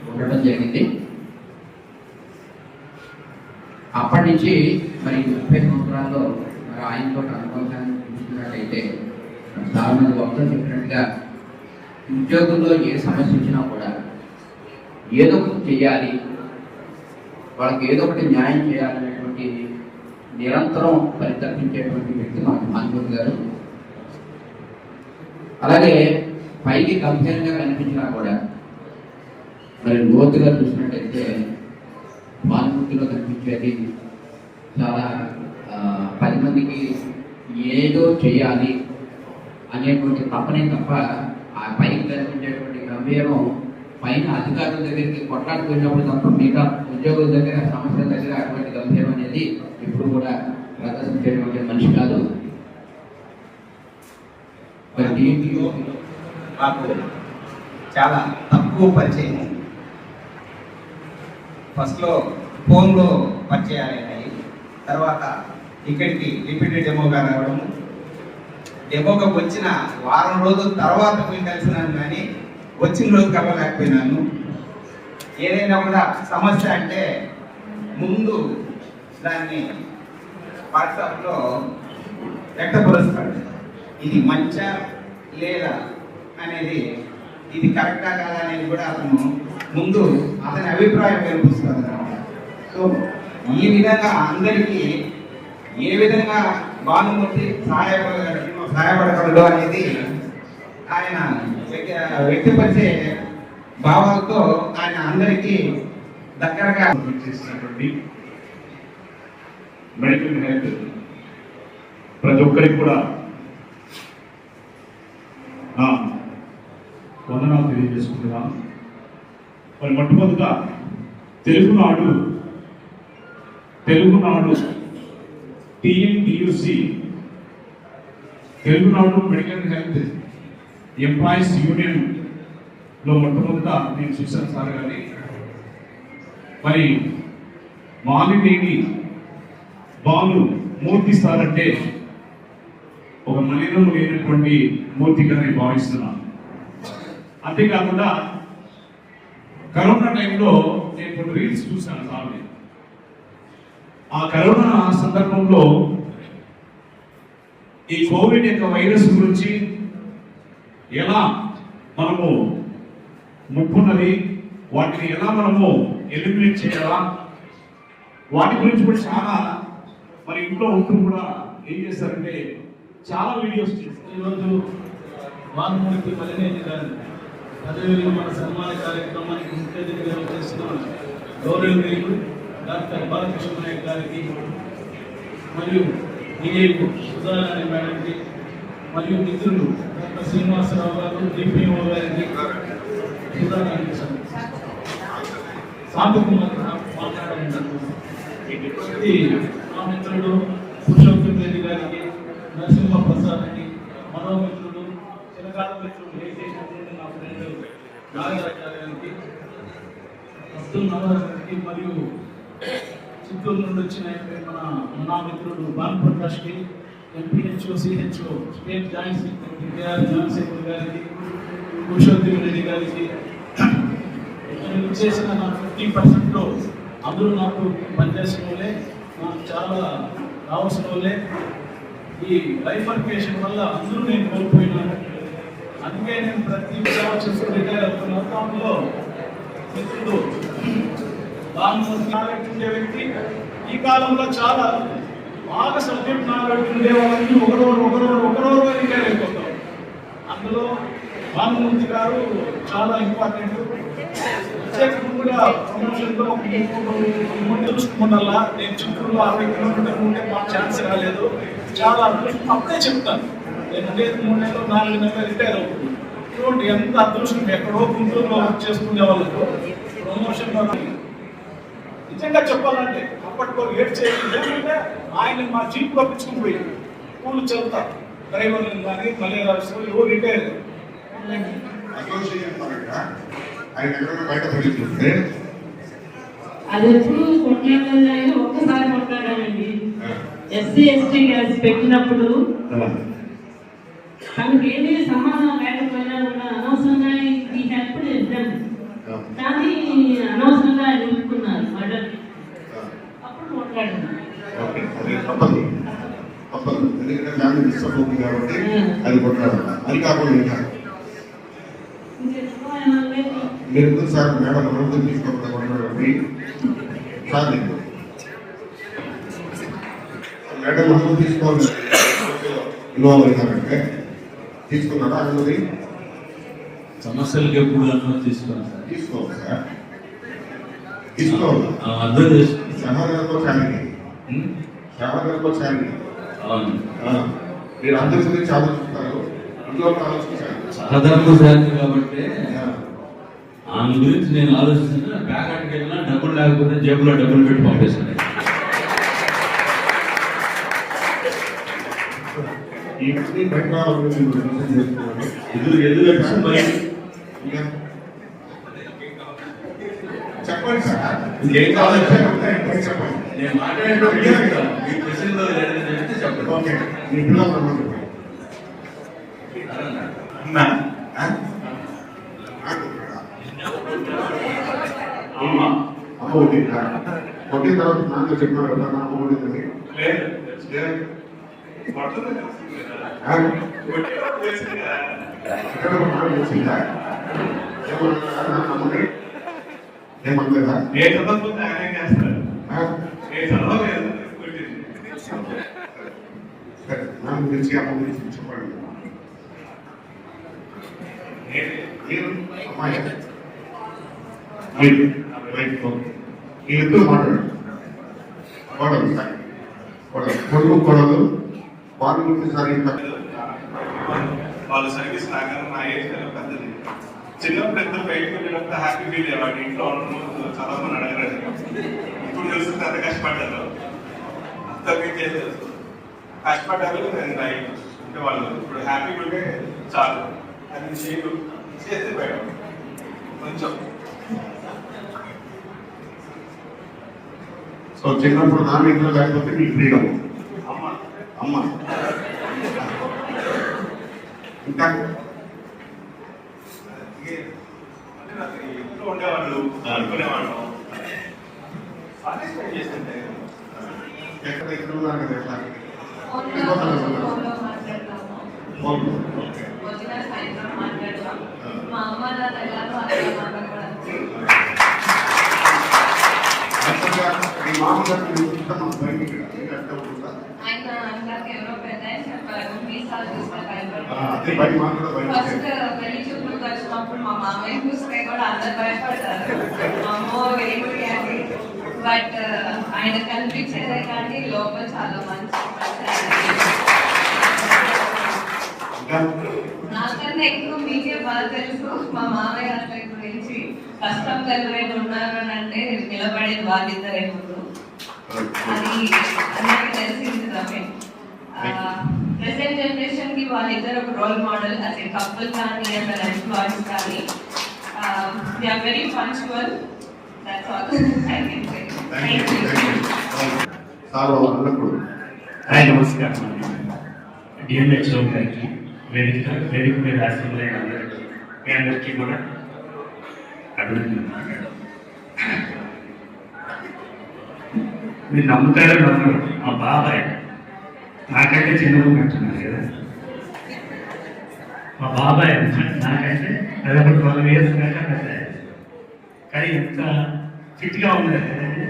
ఉండటం జరిగింది. అప్పటి నుంచి మరి 30 సంవత్సరాల్లో మరి ఆయనతో అనుభవాన్ని చూసుకున్నట్టయితే చాలా మంది వక్తలు చెప్పినట్టుగా ఉద్యోగంలో ఏ సమస్య వచ్చినా కూడా ఏదో ఒకటి చేయాలి, వాళ్ళకి ఏదో ఒకటి న్యాయం చేయాలనేటువంటి నిరంతరం పరితపించేటువంటి వ్యక్తి మన భానుమూర్తి గారు. అలాగే పైకి గంభీరంగా కనిపించినా కూడా మరి లోతుగా చూసినట్టయితే భానుమూర్తిలో కనిపించేది చాలా 10 మందికి ఏదో చేయాలి అనేటువంటి తప్పనే తప్ప ఆ పైకి కనిపించేటువంటి గంభీరం పైన అధికారుల దగ్గరికి కొట్లాడుకున్నప్పుడు తప్ప మిగతా ఉద్యోగుల దగ్గర, సమస్యల దగ్గర అటువంటి గంభీరం అనేది ఇప్పుడు కూడా ప్రదర్శించేటువంటి మనిషి కాదు. మాకు చాలా తక్కువ తక్కువ పరిచయం. ఫస్ట్లో ఫోన్లో పరిచయాలు అయినాయి. తర్వాత ఇక్కడికి రిపీటెడ్ డెమోగా రావడం, డెమోగా వచ్చిన వారం రోజుల తర్వాత పోయి కలిసినాను, కానీ వచ్చిన రోజు కలవలేకపోయినాను. ఏదైనా కూడా సమస్య అంటే ముందు దాన్ని వాట్సాప్లో వ్యక్తపరుస్తాడు. ఇది మంచా లేదా అనేది, ఇది కరెక్టా కాదా అనేది కూడా అతను ముందు అతని అభిప్రాయం కనిపిస్తుంది అన్నమాట. సో ఈ విధంగా అందరికీ ఏ విధంగా భానుమూర్తి సహాయపడగలడు అనేది ఆయన వ్యక్తపరిచే భావాలతో ఆయన అందరికీ దగ్గరగా చేసినటువంటి మెడికల్ హెల్త్ ప్రతి ఒక్కరికి కూడా వందనాలు తెలియజేసుకుంటున్నాను. మరి మొట్టమొదట Telugunadu TNDUC Telugunadu medical health employees యూనియన్లో మొట్టమొదట నేను చూశాను సార్ గారి. మరి మాలినేని బాలు మూర్తి సార్ అంటే ఒక మలినము లేనటువంటి మూర్తిగా నేను భావిస్తున్నాను. అంతేకాకుండా కరోనా టైంలో నేను కొన్ని రీల్స్ చూశాను సార్. ఆ కరోనా సందర్భంలో ఈ కోవిడ్ యొక్క వైరస్ గురించి ఎలా మనము ముప్పున్నది, వాటిని ఎలా మనము ఎలిమినేట్ చేయాలా, వాటి గురించి కూడా చాలా మరి ఇంట్లో ఉంటూ కూడా ఏం చేస్తారంటే చాలా వీడియోస్ చేస్తారు. ఈరోజు భానుమూర్తి మలినేని గారు అదేవిధంగా మన సన్మాన కార్యక్రమానికి ముఖ్య అతిథిగా చేసిన గౌరవనీయులు డాక్టర్ బాలకృష్ణ నాయక్ గారికి, మరియు ఈఏకు సుధారాణి మేడంకి, మరియు మిత్రులు డాక్టర్ శ్రీనివాసరావు గారు, డిపిఓ గారికి, సుధారాణి శాంతకుమార్ మాట్లాడారు. మా మిత్రుడు పురుషోత్తం రెడ్డి గారికి, నరసింహ ప్రసాద్ అని, మరో మిత్రుడు చిరకాల మిత్రుడు చేసినటువంటి నా ఫ్రెండ్ నాగరాజారి గారికి, అబ్దుల్ నవాజ్ గారికి, మరియు చిత్తూరు నుండి వచ్చిన మన మిత్రుడు భాను ప్రకాష్కి, MPHO CHO state joint secretary KR Chandrasekhar గారికి, పురుషోత్తం రెడ్డి గారికి, నేను చేసిన నా 50%లో అందరూ నాకు పనిచేసిన వాళ్ళే, నాకు చాలా రావాల్సిన వాళ్ళే. ఈ బైఫర్కేషన్ వల్ల అందరూ నేను కోల్పోయినాను. అందుకే నేను ప్రతి సేవ చేసుకుని రిటైర్ అవుతున్నాను. దాంట్లో మిత్రుడు నాలెడ్జ్ ఉండే వ్యక్తి, ఈ కాలంలో చాలా బాగా సబ్జెక్ట్ నాలెడ్జ్ ఉండే వాళ్ళని ఒకరోజు రిటైర్ అయిపోతాం. అందులో భానుమూర్తి గారు చాలా ఇంపార్టెంట్. కూడా ప్రమోషన్లో తెలుసుకున్నలా నేను చిత్తూరులో 60 కిలోమీటర్లు ఉంటే మాకు ఛాన్స్ రాలేదు. చాలా అప్పుడే చెప్తాను, నేను 3 నెలలు 4 నెలలు రిటైర్ అవుతుంది. చూడండి ఎంత అదృష్టం, ఎక్కడో గుంటూరులో వర్క్ చేసుకునే వాళ్ళకు ప్రమోషన్. నిజంగా చెప్పాలంటే అప్పట్లో లేట్ చేయాలి. ఏంటంటే ఆయన మా జీప్ పంపించుకుని పోయి స్కూల్ చదువుతా డ్రైవర్లు కానీ మలేరాజు ఎవరు రిటైర్ అది ఎప్పుడు కొట్లాడాలని ఒక్కసారి కొట్లాడాలండి. ఎస్సీ ఎస్టీ కలిసి పెట్టినప్పుడు తనకి ఏమీ సమాధానం లేకపోయినా కూడా అనవసరంగా ఈ హెల్ప్ చేద్దాం, కానీ అనవసరంగా ఆయన ఒప్పుకున్నారు మర్డర్. అప్పుడు కొట్లాడాను. అది కొట్లాడాలి. అది కాకుండా మీరు ఎందుకు సార్ మేడం ప్రభుత్వం తీసుకోకపోతే సార్ మేడం అనుమతి తీసుకోవాలి. ఇన్వాల్వ్ అవుతారంటే తీసుకున్నారా అనుమతి? సమస్యలకు ఎప్పుడు అనుమతి తీసుకోవాలి సార్? తీసుకోవాలి సార్, తీసుకోవాలి. అర్థం చేసుకో. సహాయంతో శాలిటీ సహాయంతో శాలిటీ. అవును, మీరు అందరి గురించి ఆలోచిస్తారు, ఇంట్లో ఆలోచించారు. సహధర్మ శాంతి కాబట్టి ఆమె గురించి నేను ఆలోచిస్తున్నా. బ్యాగ్ అటుకు వెళ్ళినా డబ్బులు లేకపోతే జేబులో డబ్బులు పెట్టి పంపిస్తాను. ఎదురు మరి చెప్పండి సార్. ఇంకేం కావాలో చెప్పండి. నేను మాట్లాడేటప్పుడు మీ క్వశ్చన్లో ఏదైనా చెప్తే చెప్పండి. ఓకే, మీ పిల్లలు రమ్మని చెప్పండి. అన్నా అమ్మ కొట్టిందా? కొట్టిన తర్వాత నాన్నతో చెప్పినారు కదా అమ్మ కొట్టిందని. ఏమనలేదా? సరే, నాన్న గురించి అమ్మ గురించి చెప్పండి. మీరు అమ్మాయి వీళ్ళిద్దరూ మాట్లాడు. కొడలు సార్, కొడుకు కొడలు వాళ్ళ గురించి సార్ వాళ్ళ సర్వీస్ రాగానే నా ఏజ్ పెద్దది. చిన్నప్పుడు ఇద్దరు బయటకు వెళ్ళినప్పుడు హ్యాపీ ఫీల్ అయ్యేవాడు. ఇంట్లో ఉండడం చాలా మంది అడగలేదు. ఇప్పుడు తెలుస్తుంది అంత కష్టపడ్డారు, అంత చేసేది కష్టపడ్డారు. నేను రైట్ అంటే వాళ్ళు ఇప్పుడు హ్యాపీ ఉంటే చాలు. అది చేయరు, చేస్తే బయట కొంచెం. సో చిన్నప్పుడు నాన్న ఇంట్లో లేకపోతే మీ ఫ్రీడమ్ అమ్మ అమ్మ. ఇంకా అంటే నాకు ఇంట్లో ఉండేవాళ్ళు, అనుకునేవాళ్ళు సాటిస్ఫై చేస్తుంటే ఎక్కడ ఇక్కడ ఉన్నారు కదా ఎట్లా మా అమ్మ నాన్న ఎలాగో అలా మాట్లాడుకోవడానికి మీ మామగారు మాకు బయటికి అర్థం అవుతుందా? ఆయన అందరికి ఎవరో పెద్ద అని చెప్పారు. మీసాలు చూస్తే అదే బయట మాకు కూడా ఫస్ట్ బయట పెళ్లి చూపులకు వచ్చినప్పుడు మా మామయ్య చూస్తే కూడా అందరు భయపడతారు. అమ్మో వేగుడి అని. బట్ ఆయన కనిపించేదే కానీ లోపల చాలా మంచి నాకన్నా ఎక్కువ మీకే బాగా తెలుసు మా మామయ్య గారి గురించి. కష్టం ఎవరైనా ఉన్నారు అని అంటే నిలబడేది వాళ్ళిద్దరే ముందు. అది అందరికీ తెలిసింది రమే. ప్రెసెంట్ జనరేషన్ కి వాళ్ళిద్దరు ఒక రోల్ మోడల్. అదే కపుల్ కానీ అక్కడ ఎంప్లాయీస్ కానీ they are very punctual. That's all I can say. Sir వాళ్ళ అన్నప్పుడు హాయ్, నమస్కారం. డిఎంహెచ్ఓ గారికి, వేదిక మీద ఆశీర్వదైన అందరికీ, మీ అందరికీ కూడా అభినందనలు. మీరు నమ్ముతారో నమ్మరు, మా బాబాయ్ నాకంటే చిన్నగా అంటున్నారు కదా. మా బాబాయ్ నాకంటే దాదాపు 12 years దాకా పెద్ద. కానీ ఎంత ఫిట్గా ఉన్నారు కదండి.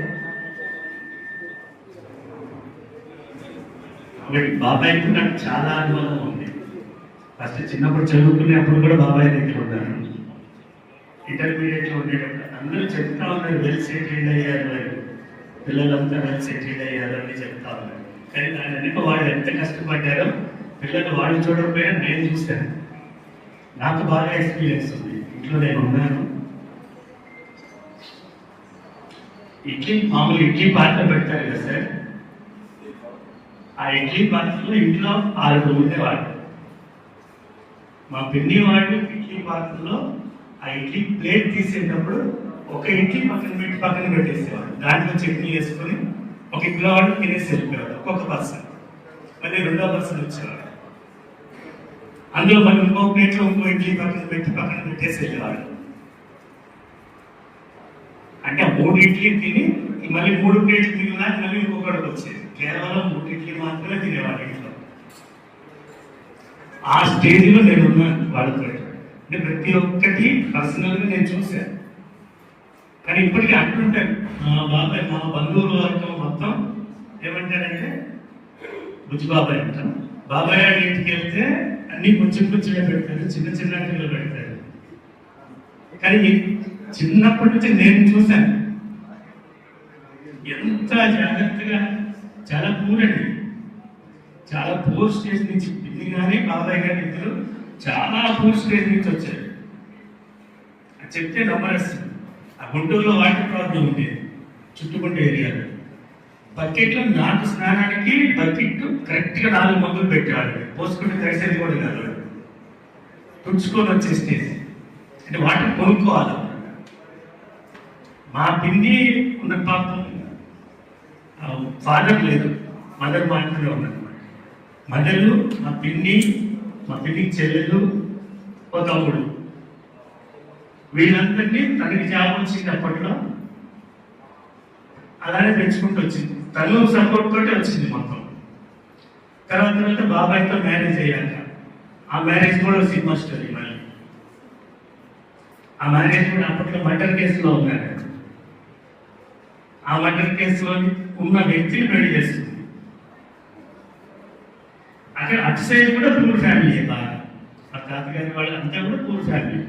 బాబాయ్కి నాకు చాలా అనుభవం ఉంది. ఫస్ట్ చిన్నప్పుడు చదువుకునేప్పుడు కూడా బాబాయ్ దగ్గర ఉన్నాను. ఇంటర్మీడియట్లో ఉండేటప్పుడు అందరూ చెప్తా ఉన్నారు వెల్ సెటిల్డ్ అయ్యారు అని, పిల్లలంతా వెల్ సెటిల్డ్ అయ్యారు అని చెప్తా ఉన్నారు. కానీ దాని వెనుక వాళ్ళు ఎంత కష్టపడ్డారో పిల్లలు వాళ్ళు చూడకపోయినా నేను చూశాను. నాకు బాగా ఎక్స్పీరియన్స్ ఉంది. ఇంట్లో నేను ఉన్నాను. మామూలు ఇడ్లీ పాత్ర పెడతారు కదా సార్, ఆ ఇడ్లీ పాత్రలో ఇంట్లో 6 ఉండేవాళ్ళు. మా పిన్ని వాళ్ళు ఇడ్లీ పాత్రలో ఆ ఇడ్లీ ప్లేట్ తీసేటప్పుడు ఒక ఇడ్లీ పక్కన పెట్టేసేవాడు. దాంట్లో చట్నీ వేసుకొని ఒక ఇంట్లో వాళ్ళు తినేసి వెళ్ళిపోయాడు ఒక్కొక్క పర్సన్. మళ్ళీ 2వ పర్సన్ వచ్చేవాడు. అందులో మళ్ళీ ఇంకో ప్లేట్లో ఇంకో ఇడ్లీ పక్కన పెట్టేసి వెళ్ళేవాడు. అంటే 3 ఇడ్లీ తిని మళ్ళీ 3 ప్లేట్లు తిన్నా మళ్ళీ ఇంకొకటికి వచ్చేది. కేవలం 3 ఇడ్లీ మాత్రమే తినేవాడు ఇంట్లో. ఆ స్టేజ్లో నేను ఉన్నాను వాళ్ళతో. అంటే ప్రతి ఒక్కటి పర్సనల్గా నేను చూశాను. కానీ ఇప్పటికీ అంటుంటారు మా బాబాయ్, మా బంధువుల వర్గం మొత్తం ఏమంటారంటే బుజ్జి బాబాయ్ అంటాం. బాబాయ్ గారి ఇంటికి వెళ్తే అన్ని కొంచెం పెడతారు, చిన్న చిన్న పిల్లలు పెడతారు. కానీ చిన్నప్పటి నుంచి నేను చూశాను ఎంత జాగ్రత్తగా. చాలా పూరండి, చాలా పూర్ స్టేజ్ నుంచి పిల్లి కానీ బాబాయ్ గారి ఇద్దరు చాలా పూర్ స్టేజ్ నుంచి వచ్చారు. అది చెప్తే నమ్మరేస్తుంది. ఆ గుంటూరులో వాటర్ ప్రాబ్లం ఉండేది చుట్టుకుంటే ఏరియాలో. బకెట్లో నాకు స్నానానికి బకెట్ కరెక్ట్గా 4 మందులు పెట్టేవాళ్ళు. పోసుకుంటే కలిసేది కూడా కాదు, తుడుచుకొని వచ్చే స్టేజ్. అంటే వాటర్ కొనుక్కోవాలి. మా పిన్ని ఉన్న పాపం ఫాదర్ లేదు, మదర్ మాత్రమే ఉన్నదన్నమాట. మదరు, మా పిన్ని చెల్లెలు, ఓ తమ్ముడు, వీళ్ళందరినీ తనకి జాబ్ వచ్చింది అప్పట్లో అలానే పెంచుకుంటూ వచ్చింది. తను సపోర్ట్ తోటి వచ్చింది మొత్తం. తర్వాత బాబాయ్తో మ్యారేజ్ అయ్యాక ఆ మ్యారేజ్ కూడా సినిమా స్టోరీ. మళ్ళీ ఆ మ్యారేజ్ కూడా అప్పట్లో మర్డర్ కేసులో ఉన్నారు. ఆ మర్డర్ కేసులో ఉన్న వ్యక్తిని పెళ్లి చేస్తుంది. అక్కడ అటు సైడ్ కూడా పూర్ ఫ్యామిలీ. బాగా మా తాతగారి వాళ్ళంతా కూడా పూర్ ఫ్యామిలీ.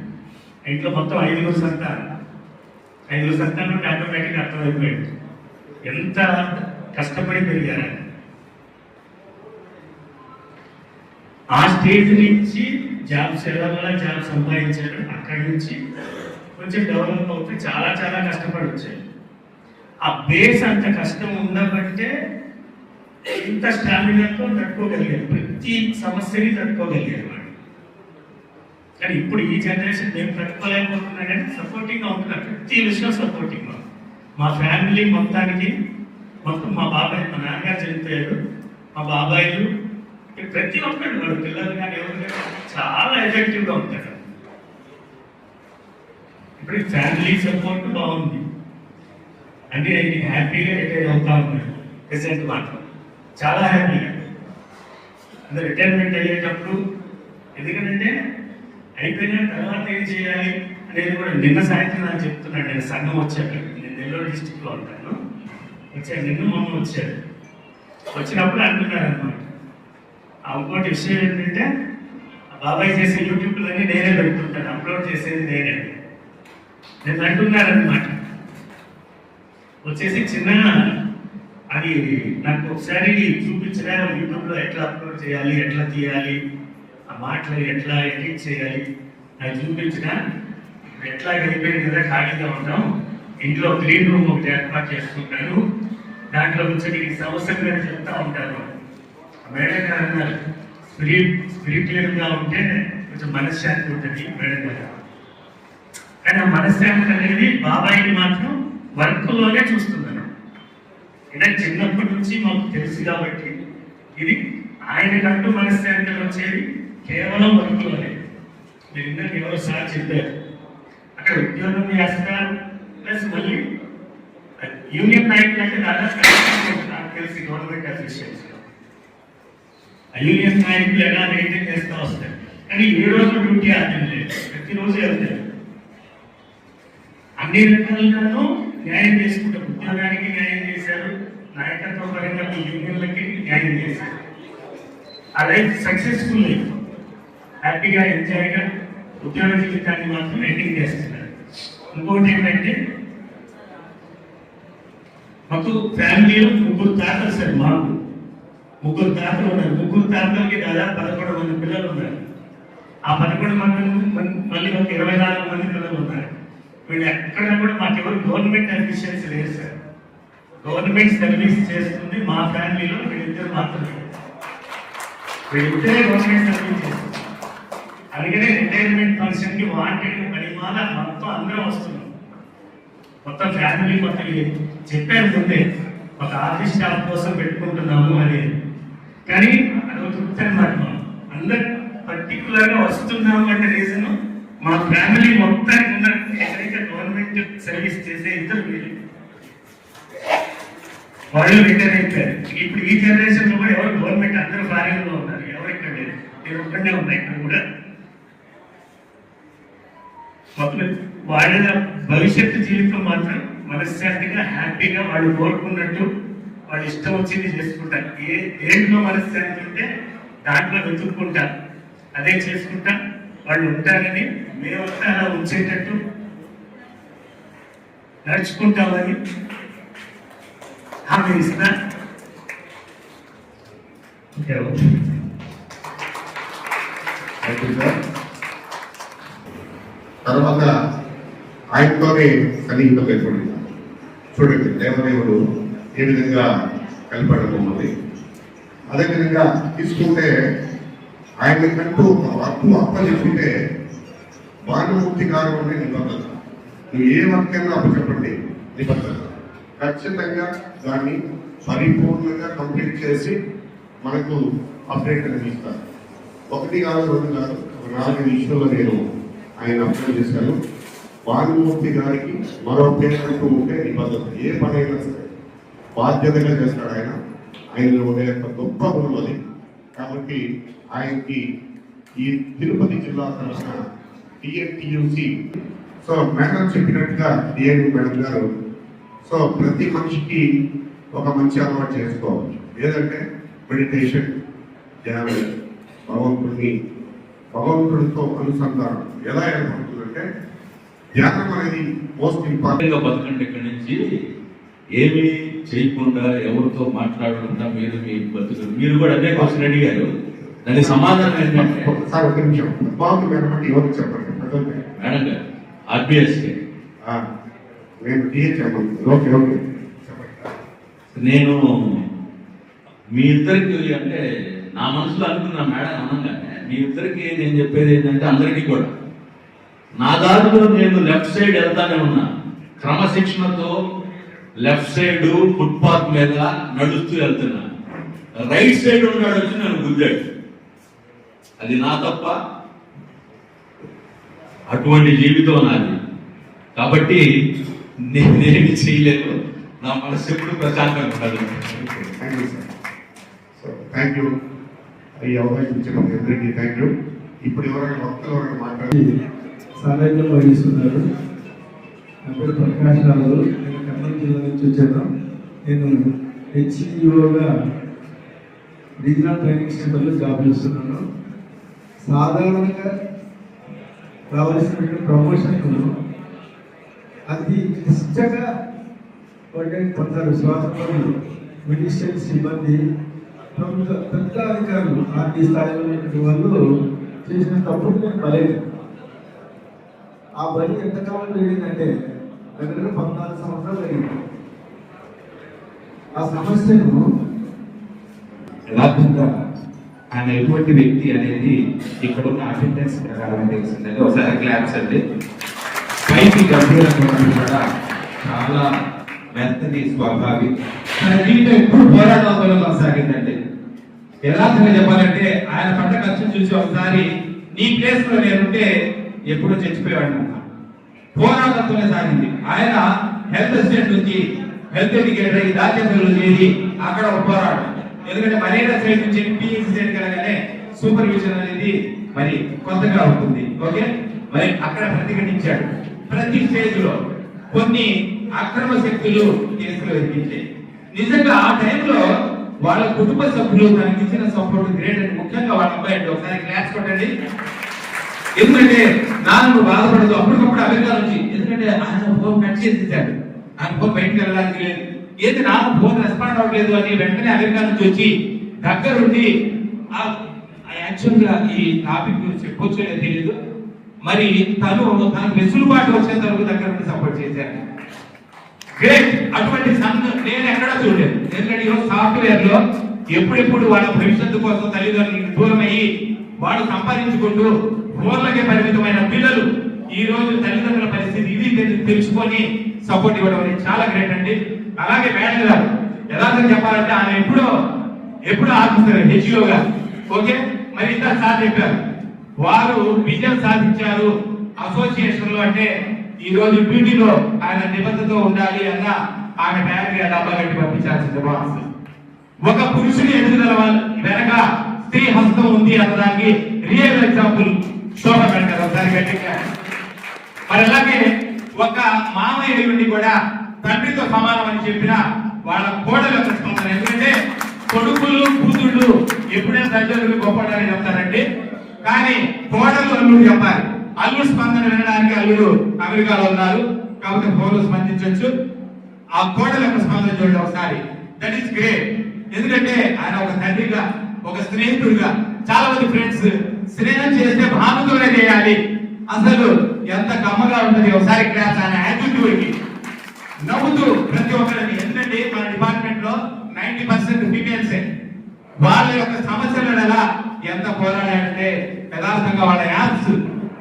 ఇంట్లో మొత్తం 5 సంతానం. 5 సంతానం ఆటోమేటిక్గా అర్థమైపోయింది ఎంత కష్టపడి పెరిగారని. ఆ స్టేజ్ నుంచి జాబ్ సంపాదించారు. అక్కడి నుంచి కొంచెం డెవలప్ అవుతే చాలా చాలా కష్టపడి వచ్చాయి. ఆ బేస్ అంత కష్టం ఉండబట్టే ఇంత స్టామినాతో తట్టుకోగలిగారు, ప్రతి సమస్యని తట్టుకోగలిగారు వాళ్ళు. కానీ ఇప్పుడు ఈ జనరేషన్ మేము తట్టుకోలేకపోతున్నా కానీ సపోర్టింగ్గా ఉంటున్నారు, ప్రతి విషయం సపోర్టింగ్గా. మా ఫ్యామిలీ మొత్తానికి మొత్తం మా నాన్నగారు చనిపోయారు, మా బాబాయిలు, ప్రతి ఒక్కరు వాడు పిల్లలు కానీ ఎవరు కానీ చాలా ఎఫెక్టివ్గా ఉంటారు. ఇప్పుడు ఫ్యామిలీ సపోర్ట్ బాగుంది అంటే హ్యాపీగా రిటైర్ అవుతా ఉన్నాడు. ప్రెసెంట్ మాత్రం చాలా హ్యాపీగా అందరు రిటైర్మెంట్ అయ్యేటప్పుడు. ఎందుకంటే అయిపోయిన తర్వాత ఏం చేయాలి అనేది కూడా నిన్న సాయంత్రం నాకు చెప్తున్నాడు. నేను సంఘం వచ్చాక, నేను నెల్లూరు డిస్టిక్లో ఉంటాను, నిన్న మొన్న వచ్చాడు. వచ్చినప్పుడు అంటున్నాడు అనమాట. ఇంకోటి విషయం ఏంటంటే బాబాయ్ చేసే యూట్యూబ్లన్నీ నేనే పెడుతుంటాను, అప్లోడ్ చేసేది నేనే. నేను అంటున్నారనమాట వచ్చేసి చిన్నగా అది నాకు ఒకసారి చూపించగా యూట్యూబ్లో ఎట్లా అప్లోడ్ చేయాలి, ఎట్లా తీయాలి, ఆ మాటలు ఎట్లా ఎడిట్ చేయాలి అది చూపించిన. ఎట్లా అయిపోయింది కదా, ఖాళీగా ఉంటాం, ఇంట్లో క్లీన్ రూమ్ ఒకటి ఏర్పాటు చేసుకుంటాను, దాంట్లో కూర్చొని ఈ సమస్యలు నేను చెప్తా ఉంటాను. మేడం గారు అన్నారు స్పిరిచువల్గా ఉంటే కొంచెం మనశ్శాంతి ఉంటుంది మేడం గారు. కానీ ఆ మనశ్శాంతి అనేది బాబాయిని మాత్రం వర్క్లోనే చూస్తున్నాను. అంటే చిన్నప్పటి నుంచి మాకు తెలుసు కాబట్టి ఇది ఆయనకంటూ మనశ్శాంతి వచ్చేది కేవలం వర్క్లోనే. మీరు ఇందాక ఎవరో సార్ చెప్పారు, అక్కడ ఉద్యోగం చేస్తారు ప్లస్ మళ్ళీ యూనియన్ నాయకులు అంటే నాకు తెలిసి గవర్నమెంట్ అఫీషియల్స్ యూనియన్ నాయకులు ఎలా మెయింటైన్ చేస్తూ వస్తారు. కానీ ఏ రోజు డ్యూటీ అటెండ్ లేదు, ప్రతిరోజు వెళ్తారు. అన్ని రకాలుగాను న్యాయం చేసుకుంటారు. ఉద్యోగానికి న్యాయం చేశారు, నాయకత్వ పరంగా యూనియన్లకి న్యాయం చేశారు. ఆ లైఫ్ సక్సెస్ఫుల్ లైఫ్, హ్యాపీగా ఎంజాయ్గా ఉద్యోగ జీవితాన్ని మాత్రం ఎండింగ్ చేస్తున్నారు. ఇంకోటి ఏంటంటే మాకు ఫ్యామిలీలో 3 తాతలు సార్. మాకు 3 తాతలు ఉన్నారు. 3 తాతలకి దాదాపు 11 మంది పిల్లలు ఉన్నారు. ఆ 11 మంది మళ్ళీ ఒక 24 మంది పిల్లలు ఉన్నారు. వీళ్ళు ఎక్కడ కూడా మాకెవరు గవర్నమెంట్ అఫీషియల్స్ లేదు సార్. గవర్నమెంట్ సర్వీస్ చేస్తుంది మా ఫ్యామిలీలో వీళ్ళిద్దరు మాత్రమే. వీళ్ళిద్దరే గవర్నమెంట్ సర్వీస్ చేస్తారు. అందుకనే రిటైర్మెంట్ ఫంక్షన్కి వాంటెడ్ పరిమాణ మొత్తం అందరం వస్తున్నాం. మొత్తం ఫ్యామిలీ మొత్తం చెప్పారు ముందే ఒక ఆఫీస్ స్టాఫ్ కోసం పెట్టుకుంటున్నాము అని. కానీ అదొక తృప్తి అన్నమాట. అందరు పర్టికులర్గా వస్తున్నాము అంటే రీజన్ మా ఫ్యామిలీ మొత్తానికి ఉన్న ఎక్కడైతే గవర్నమెంట్ సర్వీస్ చేసే ఇద్దరు వీళ్ళు, వాళ్ళు రిటైర్ అయిపోయారు. ఇప్పుడు ఈ జనరేషన్ లో కూడా ఎవరు గవర్నమెంట్ అందరూ ఫారెన్ లో ఉన్నారు, ఎవరు ఇక్కడ లేదు. నేను ఒక్కడే ఉన్నాయి ఇక్కడ కూడా. మొత్తం వాళ్ళ భవిష్యత్తు జీవితం మాత్రం మనశ్శాంతిగా హ్యాపీగా వాళ్ళు కోరుకున్నట్టు వాళ్ళు ఇష్టం వచ్చింది చేసుకుంటారు. దేంట్లో మనశ్శాంతి ఉంటే దాంట్లో వెతుక్కుంటారు, అదే చేసుకుంటా వాళ్ళు ఉంటారని మేమంతా అలా ఉంచేటట్టు నడుచుకుంటామని హామీ ఇస్తా. తర్వాత ఆయనతోనే సన్నిహితం ఏర్పడింది. చూడండి దేవదేవుడు ఏ విధంగా కలపడం ఉన్నది. అదేవిధంగా తీసుకుంటే ఆయనకంటూ ఒక వర్క్ అప్పచెప్పుంటే భానుమూర్తి గారు అనే నిబంధన, నువ్వు ఏ వర్క్ అయినా అప్పచెప్పండి నిబద్ధత. ఖచ్చితంగా దాన్ని పరిపూర్ణంగా కంప్లీట్ చేసి మనకు అప్డేట్ అనేది ఇస్తారు. 1 కాదు 2 కాదు 4 విషయంలో నేను ఆయన అప్డేట్ చేశాను. భానుమూర్తి గారికి మరో పేరు అంటూ ఉంటే నిబద్ధత. ఏ పనైనా సరే బాధ్యతగా చేస్తాడు ఆయన. ఆయనలో ఉండే గొప్ప గుణం అది. కాబట్టి ఆయనకి ఈ తిరుపతి జిల్లా తరఫున టిఎన్టీయూసి సో మేడం చెప్పినట్టుగా డిఐడి మేడం గారు సో ప్రతి మనిషికి ఒక మంచి అలవాటు చేసుకోవచ్చు. ఏదంటే మెడిటేషన్, ధ్యానం, భగవంతుడితో అనుసంధానం ఎలా ఏర్పడుతుందంటే ధ్యానం అనేది మోస్ట్ ఇంపార్టెంట్. బతకండి ఇక్కడి నుంచి ఏమీ చేయకుండా ఎవరితో మాట్లాడకుండా మీరు మీ బతుకు. మీరు కూడా అదే క్వశ్చన్ అడిగారు, దానికి సమాధానం ఏంటంటే సార్ 1 నిమిషం బాగుంది మేడం అంటే ఎవరికి చెప్పండి. మేడం గారు ఆర్బిఎస్కే నేను టీహెచ్ ఓకే ఓకే నేను మీ ఇద్దరికి అంటే నా మనసులో అనుకున్నా మేడం అనగానే మీ ఇద్దరికి నేను చెప్పేది ఏంటంటే అందరికీ కూడా నా దారిలో నేను లెఫ్ట్ సైడ్ వెళ్తానే ఉన్నా. క్రమశిక్షణతో లెఫ్ట్ సైడ్ ఫుట్పాత్ మీద నడుస్తూ వెళ్తున్నా. రైట్ సైడ్ ఉన్నాడు వచ్చి నేను గుద్దాడు. అది నా తప్ప? అటువంటి జీవితం నాది. కాబట్టి నేనేమి చేయలేదు. నా మనసు ఎప్పుడు ప్రశాంతంగా ఉంటాను. Thank you. ఈ అవకాశం ఇచ్చిన అందరికీ థ్యాంక్ యూ. ఇప్పుడు ఎవరైనా భక్తులు ఎవరైనా మాట్లాడి సాధారణంగా వహిస్తున్నారు. నా పేరు ప్రకాష్ రావు. నేను కర్నూలు జిల్లా నుంచి వచ్చాను. నేను హెచ్ఈఓగా రీజనల్ ట్రైనింగ్ సెంటర్లో జాబ్ చేస్తున్నాను. సాధారణంగా రావాల్సిన ప్రమోషన్ అతి ఇష్టంగా కొందరు స్వాతంత్రులు, మినిస్టర్ సిబ్బంది, పెద్ద అధికారులు, ఆర్టీ స్థాయిలో వాళ్ళు చేసిన తప్పుడు నేను బలేదు. ఆ బలి ఎంతకాలం జరిగిందంటే దగ్గర 14 సంవత్సరాలు జరిగింది. ఆ సమస్యను యథార్థంగా ఆయన ఎటువంటి వ్యక్తి అనేది ఇక్కడ ఉన్న అటెండెన్స్ ప్రకారం తెలిసిందండి. ఒకసారి క్లాప్స్ అండి. పైకి గంభీరంగా కూడా చాలా మెత్తని స్వభావి. తన జీవితం ఎప్పుడు పోరాటంలో కొనసాగిందండి. యథార్థంగా చెప్పాలంటే ఆయన పడ్డ కష్టం చూసి ఒకసారి నీ ప్లేస్ లో నేనుంటే ఎప్పుడో చచ్చిపోయేవాడు. పోరాటంతోనే సాగింది. ఆయన హెల్త్ అసిస్టెంట్ నుంచి హెల్త్ ఎడ్యుకేటర్ అయ్యి దాచేపల్లిలో చేరి అక్కడ ఒక పోరాటం. ఎందుకంటే మలేరియా సైడ్ నుంచి పిఎస్సి సైడ్ కలగానే సూపర్విజన్ అనేది మరి కొత్తగా ఉంటుంది. ఓకే, మరి అక్కడ ప్రతిఘటించాడు. ప్రతి స్టేజ్ లో కొన్ని అక్రమ శక్తులు కేసులు ఎదిరించాయి. నిజంగా ఆ టైంలో వాళ్ళ కుటుంబ సభ్యులు తనకి ఇచ్చిన సపోర్ట్ గ్రేట్ అండి. ముఖ్యంగా వాళ్ళ అబ్బాయి అండి. ఒకసారి క్లాస్ కొట్టండి. ఎందుకంటే నాన్న బాధపడదు. అప్పటికప్పుడు అమెరికా నుంచి, ఎందుకంటే ఆయన ఫోన్ కట్ చేసేసాడు. ఆయన ఫోన్ బయటకు వెళ్ళడానికి లేదు. ఏది నాన్న ఫోన్ రెస్పాండ్ అవ్వలేదు అని వెంటనే అమెరికా నుంచి వచ్చి దగ్గరుండి యాక్చువల్గా ఈ టాపిక్ గురించి చెప్పొచ్చో తెలియదు, మరి తనకు వెసులుబాటు వచ్చేంత వరకు దగ్గర నుండి సపోర్ట్ చేశారు. గ్రేట్. అటువంటి నేను ఎక్కడా చూడలేదు. ఎందుకంటే ఈరోజు సాఫ్ట్వేర్ లో ఎప్పుడెప్పుడు వాళ్ళ భవిష్యత్తు కోసం తల్లిదండ్రులకు దూరం అయ్యి వాళ్ళు సంపాదించుకుంటూ ఫోన్లకే పరిమితమైన పిల్లలు ఈ రోజు తల్లిదండ్రుల పరిస్థితి ఇది తెలుసుకొని సపోర్ట్ ఇవ్వడం అనేది చాలా గ్రేట్ అండి. అలాగే మేడం గారు యథార్థం చెప్పాలంటే ఆమె ఎప్పుడో ఆశిస్తారు హెచ్ఓగా. ఓకే, మరి ఇంత సార్ చెప్పారు వారు విజయం సాధించారు అసోసియేషన్ లో. అంటే ఈ రోజు డ్యూటీలో ఆయన నిబద్ధతతో ఉండాలి అన్న ఆమె బ్యాగ్ డబ్బా కట్టి పంపించాల్సింది. ఒక పురుషుని ఎదుగుదల వెనక స్త్రీ హస్తం ఉంది అన్నదానికి రియల్ ఎగ్జాంపుల్ శోభ మేడం ఒకసారి గట్టిగా. మరి అలాగే ఒక మామయ్య నుండి కూడా తండ్రితో సమానం అని చెప్పిన వాళ్ళ కోడలు యొక్క స్పందన. ఎందుకంటే కొడుకులు కూతుళ్ళు ఎప్పుడైనా తల్లిదండ్రులు గొప్పడని చెప్తారండి, కానీ కోడలు అల్లుడు చెప్పాలి. అల్లుడు స్పందన వినడానికి అల్లుడు అమెరికాలో ఉన్నారు కాబట్టి ఫోన్లో స్పందించవచ్చు. ఆ కోడల యొక్క స్పందన చూడండి ఒకసారి. That is great. ఎందుకంటే ఆయన ఒక తండ్రిగా, ఒక స్నేహితుడిగా, చాలా మంది ఫ్రెండ్స్ స్నేహం చేస్తే భానుతోనే చేయాలి, అసలు ఎంత గమ్మగా ఉంటుంది. ఒకసారి క్లాస్ ఆయన యాటిట్యూడ్ కి నవ్వుతూ ప్రతి ఒక్కరిని. ఎందుకంటే మన డిపార్ట్మెంట్ లో 90% ఫీమేల్సే. వాళ్ళ యొక్క సమస్యలను ఎలా ఎంత పోరాడారంటే యథార్థంగా వాళ్ళ యాప్స్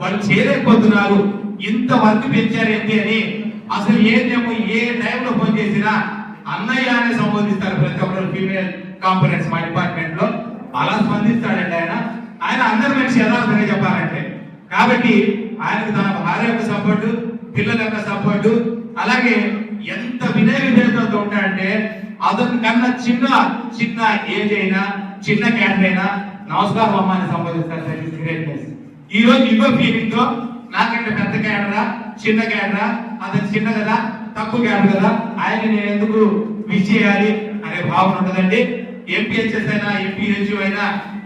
వాళ్ళు చేయలేకపోతున్నారు, ఇంత వర్క్ పెంచారు ఏంటి అని అసలు ఏ టైంలో ఫోన్ చేసినా అన్నయ్య అనే సంబోధిస్తారు ప్రతి ఒక్కరు ఫీమేల్ కాంపోనెంట్స్ మా డిపార్ట్మెంట్ లో. అలా స్పందిస్తాడండి ఆయన అందరి మనిషి యథార్థంగా చెప్పాలంటే. కాబట్టి ఆయనకు తన భార్య యొక్క సపోర్టు, పిల్లల యొక్క సపోర్టు, అలాగే ఎంత వినయ విధేయతతో ఉంటాడంటే అతని కన్నా చిన్న ఏజ్ అయినా చిన్న క్యాడర్ అయినా నమస్కారం అమ్మ అని సంబోధిస్తారు. That is greatness. ఈ రోజు ఇంకో ఫీలింగ్ తో నాకంటే పెద్ద క్యాడరా చిన్న క్యాడరా, అతను చిన్న కదా తక్కువ క్యాడర్ కదా, ఆయన నేను ఎందుకు విష్ చేయాలి అనే భావన ఉండదండి. ఎంపీహెచ్ఎస్ అయినా ఎంపీహెచ్యూ అయినా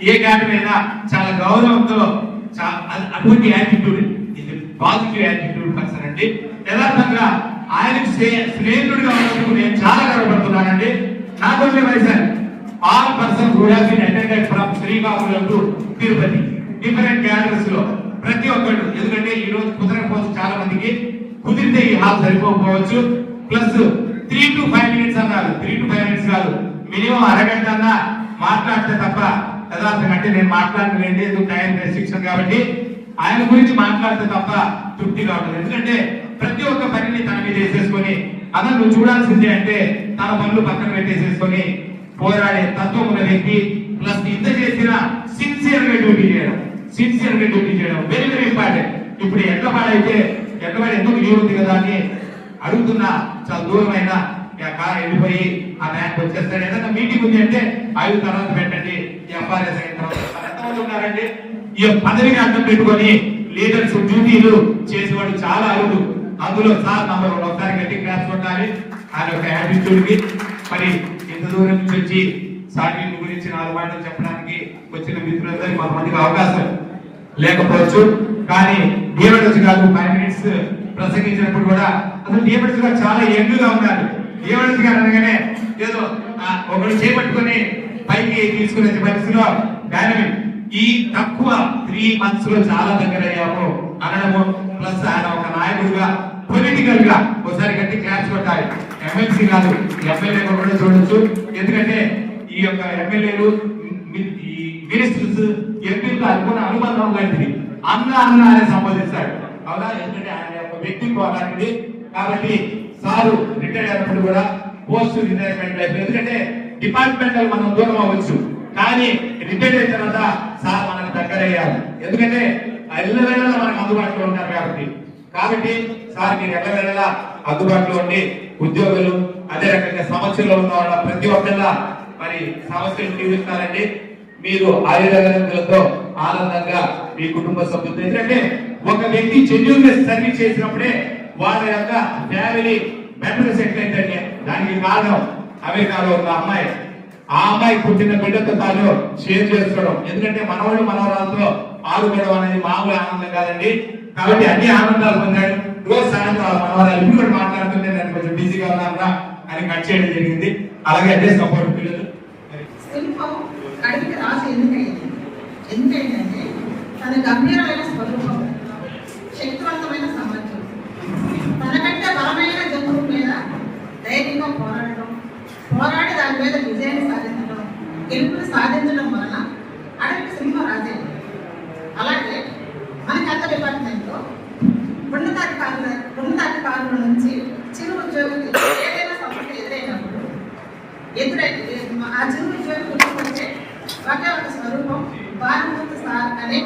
ఏ క్యాడర్ అయినా చాలా గౌరవంతో అటువంటి యాటిట్యూడ్, ఇది పాజిటివ్ యాటిట్యూడ్ పర్సన్ అండి. యథార్థంగా ఆయనకు స్నేహితుడిగా ఉన్నందుకు నేను చాలా గర్వపడుతున్నానండి. Not only my son, all person who have been attended from Srikakulam to Tirupati, different cadres లో ప్రతి ఒక్కళ్ళు. ఎందుకంటే ఈ రోజు కుదరకపోవచ్చు, చాలా మందికి కుదిరితే ఈ హాల్ సరిపోకపోవచ్చు. ప్లస్ 3 to 5 minutes అన్నారు. 3 to 5 minutes కాదు, మినిమం అరగంట అన్నా మాట్లాడితే తప్ప యథార్థంగా అంటే నేను మాట్లాడలేండి, ఎందుకు టైం రెస్ట్రిక్షన్ కాబట్టి ఆయన గురించి మాట్లాడితే తప్ప తృప్తిగా ఉంటుంది. ఎందుకంటే ప్రతి ఒక్క పనిని తన మీద వేసేసుకొని అతను నువ్వు చూడాల్సిందే అంటే తన పనులు పక్కన పెట్టేసేసుకొని పోరాడే తత్వం ఉన్న వ్యక్తి. ప్లస్ ఇంత చేసిన సిన్సియర్ గా డ్యూటీ చేయడం వెరీ వెరీ ఇంపార్టెంట్. ఇప్పుడు ఎక్కడైతే ఎందుకు లీవ్ ఉంది కదా అని అడుగుతున్నా, చాలా దూరమైన కార్ వెళ్ళిపోయి ఆ బ్యాంక్ వచ్చేస్తాడు. ఏదైనా మీటింగ్ ఉంది అంటే 5 తర్వాత పెట్టండి, ఎఫ్ఆర్ఎస్ అయిన తర్వాత. ఎంతమంది ఉన్నారండి ఈ పదవిని అడ్డం పెట్టుకొని లీడర్స్ డ్యూటీలు చేసేవాడు చాలా అరుదు. అందులో సార్ నంబర్ 1 ఒకసారి గట్టి క్లాస్ కొట్టాలి ఆయన ఒక యాటిట్యూడ్ కి. మరి ఇంత దూరం నుంచి వచ్చి సాటి గురించి 4 మాటలు చెప్పడానికి వచ్చిన మిత్రులందరికీ కొంతమందికి అవకాశం లేకపోవచ్చు, కానీ డిఎంఎడ్ఎస్ గారు 5 minutes ప్రసంగించినప్పుడు కూడా అసలు డిఎంఎడ్ఎస్ గారు చాలా యంగ్ గా ఉన్నారు. డిఎంఎడ్ఎస్ గారు అనగానే ఏదో ఒకరు చేపట్టుకొని పైకి తీసుకునే పరిస్థితిలో డైనమిక్ ఈ తక్కువ 3 months లో చాలా దగ్గర అయ్యాము అనడము. ప్లస్ ఆయన ఒక నాయకుడిగా పొలిటికల్ గా ఒకసారి గట్టి క్లాస్ కొట్టాలి. ఎమ్మెల్సీ కాదు ఎమ్మెల్యే కూడా చూడొచ్చు. ఎందుకంటే ఈ యొక్క ఎమ్మెల్యేలు ఈ మినిస్టర్స్ ఎంపీతో అనుకున్న అనుబంధం లాంటిది. అన్న అనే సంబోధిస్తాడు అవునా, ఎందుకంటే ఆయన యొక్క వ్యక్తిత్వం అలాంటిది. కాబట్టి సారు రిటైర్ అయినప్పుడు కూడా పోస్ట్ రిటైర్మెంట్ లైఫ్, ఎందుకంటే డిపార్ట్మెంటల్ మనం దూరం అవ్వచ్చు కానీ రిటైర్ అయిన తర్వాత సార్ మనకు దగ్గర అయ్యారు. ఎందుకంటే ఎల్లవేళలా మనకు అందుబాటులో ఉన్నారు కాబట్టి సార్ మీరు ఎల్లవేళలా అందుబాటులో ఉండి ఉద్యోగులు అదే రకంగా సమస్యలో ఉన్న వాళ్ళ ప్రతి ఒక్కళ్ళ మరి సమస్యలు తీరుస్తారండి. మీరు ఆయుర్వేదంతో ఆనందంగా మీ కుటుంబ సభ్యులతో, ఎందుకంటే ఒక వ్యక్తి జెన్యూన్ సర్వీస్ చేసినప్పుడే వాళ్ళ యొక్క ఫ్యామిలీ బెటర్ సెటిల్ అయితే. దానికి కారణం అమెరికాలో ఉన్న అమ్మాయి, ఆ అమ్మాయి పుట్టిన బిడ్డతో తాను షేర్ చేసుకోవడం. ఎందుకంటే మనవాళ్ళు మనవరాలతో ఆడుకోవడం అనేది మామూలు ఆనందం కాదండి. కాబట్టి అన్ని ఆనందాలు పొందాడు. రోజు సాయంత్రం మనవరాలు ఇప్పుడు కూడా మాట్లాడుతుంటే నేను కొంచెం బిజీగా ఉన్నాను అని కట్ చేయడం జరిగింది. అలాగే అదే సపోర్ట్ పిల్లలు అడిగితే రాసి ఎందుకైందంటే తన గంభీరమైన స్వరూపం, శక్తివంతమైన సామర్థ్యం, తనకంటే బలమైన జంతువు మీద ధైర్యంగా పోరాడి దాని మీద విజయాన్ని సాధించడం, గెలుపును సాధించడం వలన అడవికి సింహం రాజేది. అలాగే మన కథ డిపార్ట్మెంట్లో ఉన్నతాధికారుల నుంచి చిరు ఉద్యోగులు ఏదైనా సమస్య ఎదురైనప్పుడు ఆ చిరు ఉద్యోగులు గుర్తుకుంటే ఒకే ఒక స్వరూపం, భానుమూర్తి సార్ అనే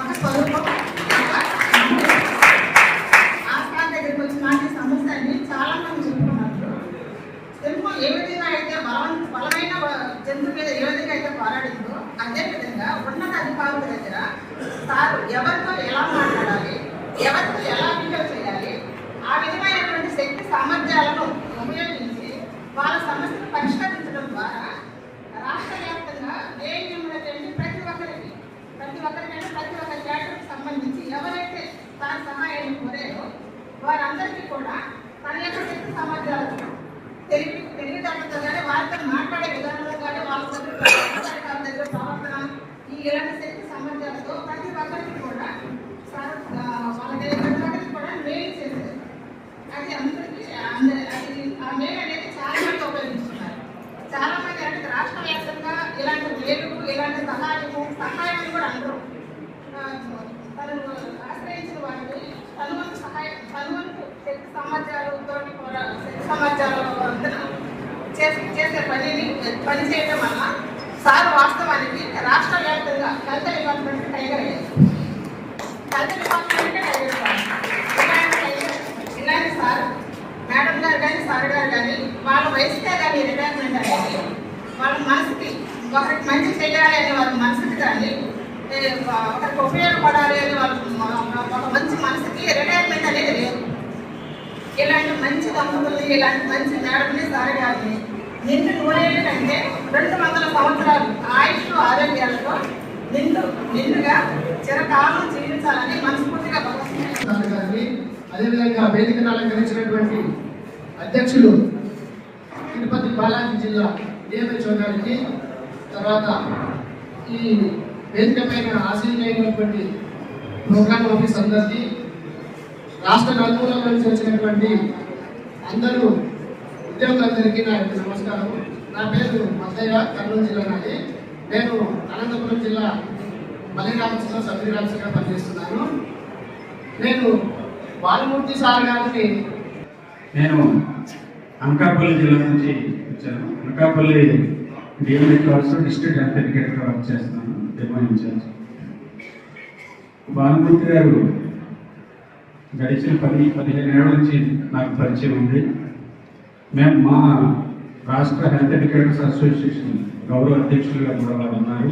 ఒక స్వరూపం. ఆ సార్ దగ్గరికి వచ్చి నాకు సమస్య అని చాలా మంది చెప్పుకున్నారు. సింహం ఏ విధంగా అయితే బలమైన జంతువు మీద ఏ విధంగా అయితే పోరాడిందో అదేవిధంగా ఉన్నత అధికారుల దగ్గర సార్ ఎవరితో ఎలా మాట్లాడాలి, ఎవరితో ఎలా బిహేవ్ చేయాలి, ఆ విధమైనటువంటి శక్తి సామర్థ్యాలను ఉపయోగించి వాళ్ళ సమస్యను పరిష్కరించడం ద్వారా రాష్ట్ర వ్యాప్తంగా ప్రతి ఒక్క క్యాడర్కి సంబంధించి ఎవరైతే తన సహాయాన్ని కోరారో వారందరికీ కూడా తన యొక్క శక్తి సామర్థ్యాలను తెలివితేటలతో కానీ వారితో మాట్లాడే విధానంలో కానీ వాళ్ళ దగ్గర ప్రవర్తన ఇలాంటి శక్తి సామర్థ్యాలతో ప్రతి ఒక్కరికి కూడా ప్రతి ఒక్కరికి కూడా మేలు చేసేది. అది అందరికీ అది ఆ మేలు అనేది చాలా మంది ఉపయోగిస్తున్నారు. చాలా మంది అంటే రాష్ట్ర వ్యాప్తంగా ఇలాంటి మేలుకు ఇలాంటి సహాయం కూడా అందరూ తను ఆశ్రయించిన వారిని తను వంతు శక్తి సామర్థ్యాలు చేసే పని చేయడం వల్ల సార్ వాస్తవానికి రాష్ట్ర వ్యాప్తంగా హెల్త్ డిపార్ట్మెంట్ టైగర్ అయ్యారు. హెల్త్ డిపార్ట్మెంట్ ఇలాంటి సార్ మేడం గారు కానీ సార్ గారు కానీ వాళ్ళ వయసుకే కానీ రిటైర్మెంట్ అనేది వాళ్ళ మనసుకి ఒకరికి మంచి చేయాలి అనే వాళ్ళ మనసుకి కానీ ఒకరికి ఉపయోగపడాలి అని వాళ్ళ ఒక మంచి మనసుకి రిటైర్మెంట్ అనేది లేదు. ఇలాంటి మంచి దంపతుల్ని ఇలాంటి మంచి మేడంని సార్ గారిని నిండు నూరేళ్ళు కంటే 200 సంవత్సరాలు ఆయుష్ ఆరోగ్యాలతో నిండుగా చిరకాలం జీవించాలని మనస్ఫూర్తిగా గారిని, అదేవిధంగా వేదికను అలంకరించినటువంటి అధ్యక్షులు తిరుపతి బాలాజీ జిల్లా డిఎంహెచ్ఓ గారికి, తర్వాత ఈ వేదిక పైన ఆశీర్వైనటువంటి ప్రోగ్రామ్ ఆఫీస్ అందరికీ, రాష్ట్ర నలుమూలల నుంచి వచ్చినటువంటి అందరూ ఉద్యోగులందరికీ నా యొక్క నమస్కారం. నా పేరు మద్దయ్య, కర్నూలు జిల్లా నాది. నేను అనంతపురం జిల్లా మల్లిరామ్స్లో సబ్ రిరామ్స్గా పనిచేస్తున్నాను. నేను బాలమూర్తి సార్ గారిని నేను అనకాపల్లి జిల్లా నుంచి వచ్చాను. Anakapalli DMH also district health ఎడ్యుకేటర్గా వర్క్ చేస్తున్నాను, డెమో ఇన్ఛార్జ్. బాలమూర్తి గారు గడిచిన 10-15 ఏళ్ళ నుంచి నాకు పరిచయం ఉంది. మేము మా రాష్ట్ర హెల్త్ ఎడ్యుకేటర్స్ అసోసియేషన్ గౌరవ అధ్యక్షులుగా కూడా వారు ఉన్నారు.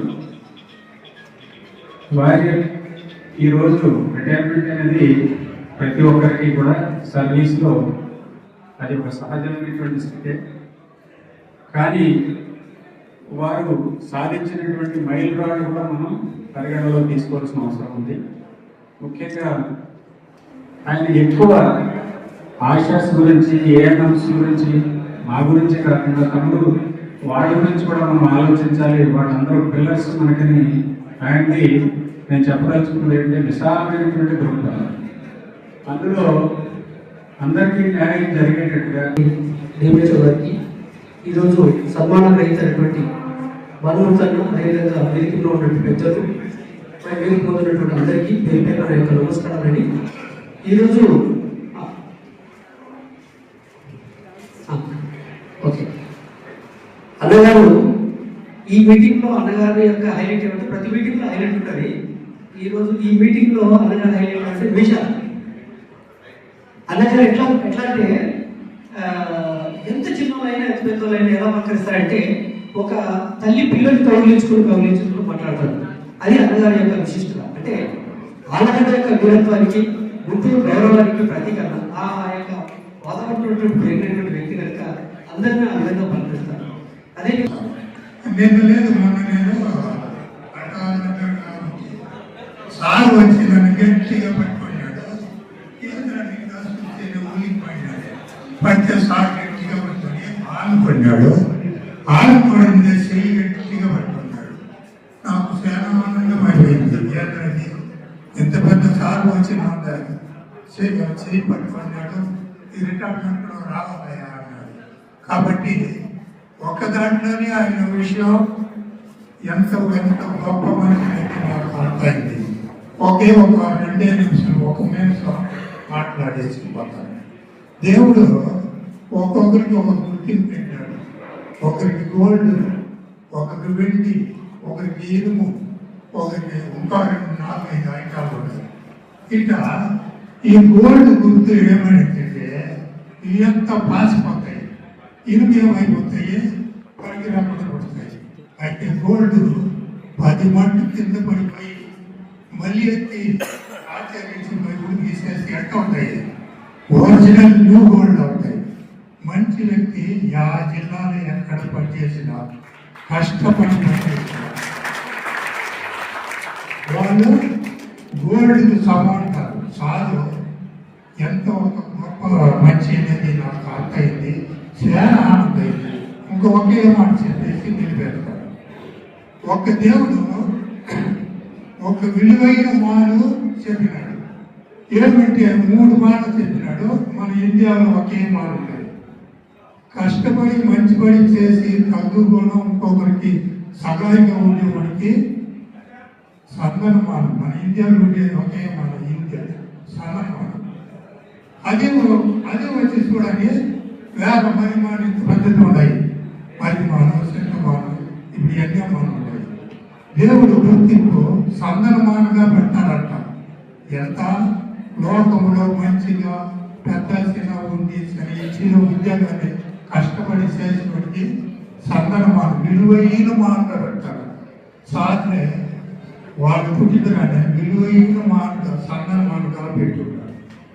వారి ఈరోజు రిటైర్మెంట్ అనేది ప్రతి ఒక్కరికి కూడా సర్వీస్లో అది ఒక సహజమైనటువంటి స్థితే. కానీ వారు సాధించినటువంటి మైల్ రాళ్ళు కూడా మనం పరిగణలో తీసుకోవాల్సిన అవసరం ఉంది. ముఖ్యంగా ఆయన ఎక్కువ ఆశాస్ గురించి, ఏఎన్ఎంస్ గురించి, మా గురించి కాకుండా తమ్ముడు వాళ్ళ గురించి కూడా మనం ఆలోచించాలి. వాళ్ళందరూ పిల్లర్స్ మనకని ఆయనది నేను చెప్పదలుచుకున్నది ఏంటంటే విశాలమైనటువంటి దృక్పథం. అందులో అందరికీ న్యాయం జరిగేటట్టుగా డిఎంహెచ్ఓ గారికి ఈరోజు సన్మానం గ్రహించినటువంటి బాలమూర్తన్న, అదేవిధంగా వేదికలో ఉన్నటువంటి పెద్దలు, వేదిక పొందినటువంటి అందరికీ పేరు పేరు నా యొక్క నమస్కారాలని. ఈరోజు ఓకే, అన్నగారు ఈ మీటింగ్లో అన్నగారి యొక్క హైలైట్ ఏమంటే ప్రతి మీటింగ్లో హైలైట్ ఉంటుంది. ఈరోజు ఈ మీటింగ్లో అన్నగారు హైలైట్ అంటే విషయాలు. అన్నగారు ఎట్లా అంటే ఎంత చిన్నలైనా ఎంత పెద్దలైనా ఎలా పలకరిస్తారంటే ఒక తల్లి పిల్లలు కౌలించుకుంటూ మాట్లాడతారు. అది అన్నగారి యొక్క విశిష్టత. అంటే ఆలగడ్డ యొక్క వీరత్వానికి, గుంటూరు గౌరవానికి ప్రతీకరణ. ఆ యొక్క వాతావరణంలో పెరిగినటువంటి వ్యక్తి కనుక అందరినీ ఆ విధంగా పలకరిస్తారు. అదే నేను లేదు, మొన్న నేను సార్ వచ్చి నన్ను గట్టిగా పట్టుకున్నాడు. ఊలిపోయినాడు. పడితే సార్ గట్టిగా పట్టుకొని ఆనుకున్నాడు. ఆనుకోవడం చెయ్యి గట్టిగా పట్టుకున్నాడు. నాకు చాలా ఆనందం అయిపోయింది. ఏంటంటే ఎంత పెద్ద సార్ వచ్చి నా చెయ్యి పట్టుకున్నాడు. ఈ రిటైర్మెంట్లో రావాలయ్యా అన్నాడు. కాబట్టి ఒక దాంట్లోనే ఆయన విషయం ఎంత గొప్ప మనిషి నాకు అర్థమైంది. ఒకే ఒక 2 నిమిషాలు, 1 నిమిషం మాట్లాడేసి పోతాను. దేవుడు ఒక్కొక్కరికి ఒక గుర్తింపు పెట్టాడు. ఒకరికి గోల్డ్, ఒకరికి వెండి, ఒకరికి ఇనుము, ఒకరికి ఇంకా 4-5 ఐటాలు ఉన్నాయి. ఇట్లా ఈ గోల్డ్ గుర్తు ఏమైందంటే ఇవంత పాసిపోతాయి, ఇనుము ఏమైపోతాయి, పనికి రాకుండా పడుతాయి. అయితే గోల్డ్ 10 మంటలు కింద పడిపోయి మళ్ళీ ఎత్తి ఆచరించి బైబుల్ తీసేసి ఎట్లా ఉంటాయి, ఒరిజినల్ న్యూ గోల్డ్ అవుతాయి. మంచి వ్యక్తి ఆ జిల్లాలో ఎక్కడ పనిచేసినా కష్టపడి పనిచేసిన వాళ్ళు గోల్డ్కి సమాంటారు. సాధు ఎంత ఒక గొప్ప మంచి అనేది నాకు అర్థమైంది. చాలా ఆనందమైంది. ఒకే మాట చెప్పేసి నిలిపేస్తారు. ఒక దేవుడు ఒక విలువైన మాటలు చెప్పినాడు. ఏమంటే 3 మాటలు చెప్పినాడు. మన ఇండియాలో ఒకే మాట ఉంటుంది. కష్టపడి మంచి పని చేసి తగ్గుకోవడం, ఇంకొకరికి సహాయంగా ఉండేవాడికి సన్మానం. మన ఇండియాలో ఉండేది ఒకే మాట, ఇండియా సన్మానం. అది వచ్చి చూడండి వేల మహిమాని పద్ధతి ఉన్నాయి. మహిమాను శంఖమాను ఇప్పుడు యజ్ఞమాను ఉన్నాయి. దేవుడు గుర్తింపు సందనమానుగా పెట్టారట. ఎంత లోకంలో మంచిగా పెద్ద చిన్న ఉంది చిన్న ఉద్యోగాన్ని కష్టపడి చేసినప్పటికీ సందనమాను విలువైన మానుగా పెట్టారు. సాధ్నే వాళ్ళు పుట్టినగానే విలువైన మానుగా సందనమానుగా పెట్టున్నారు.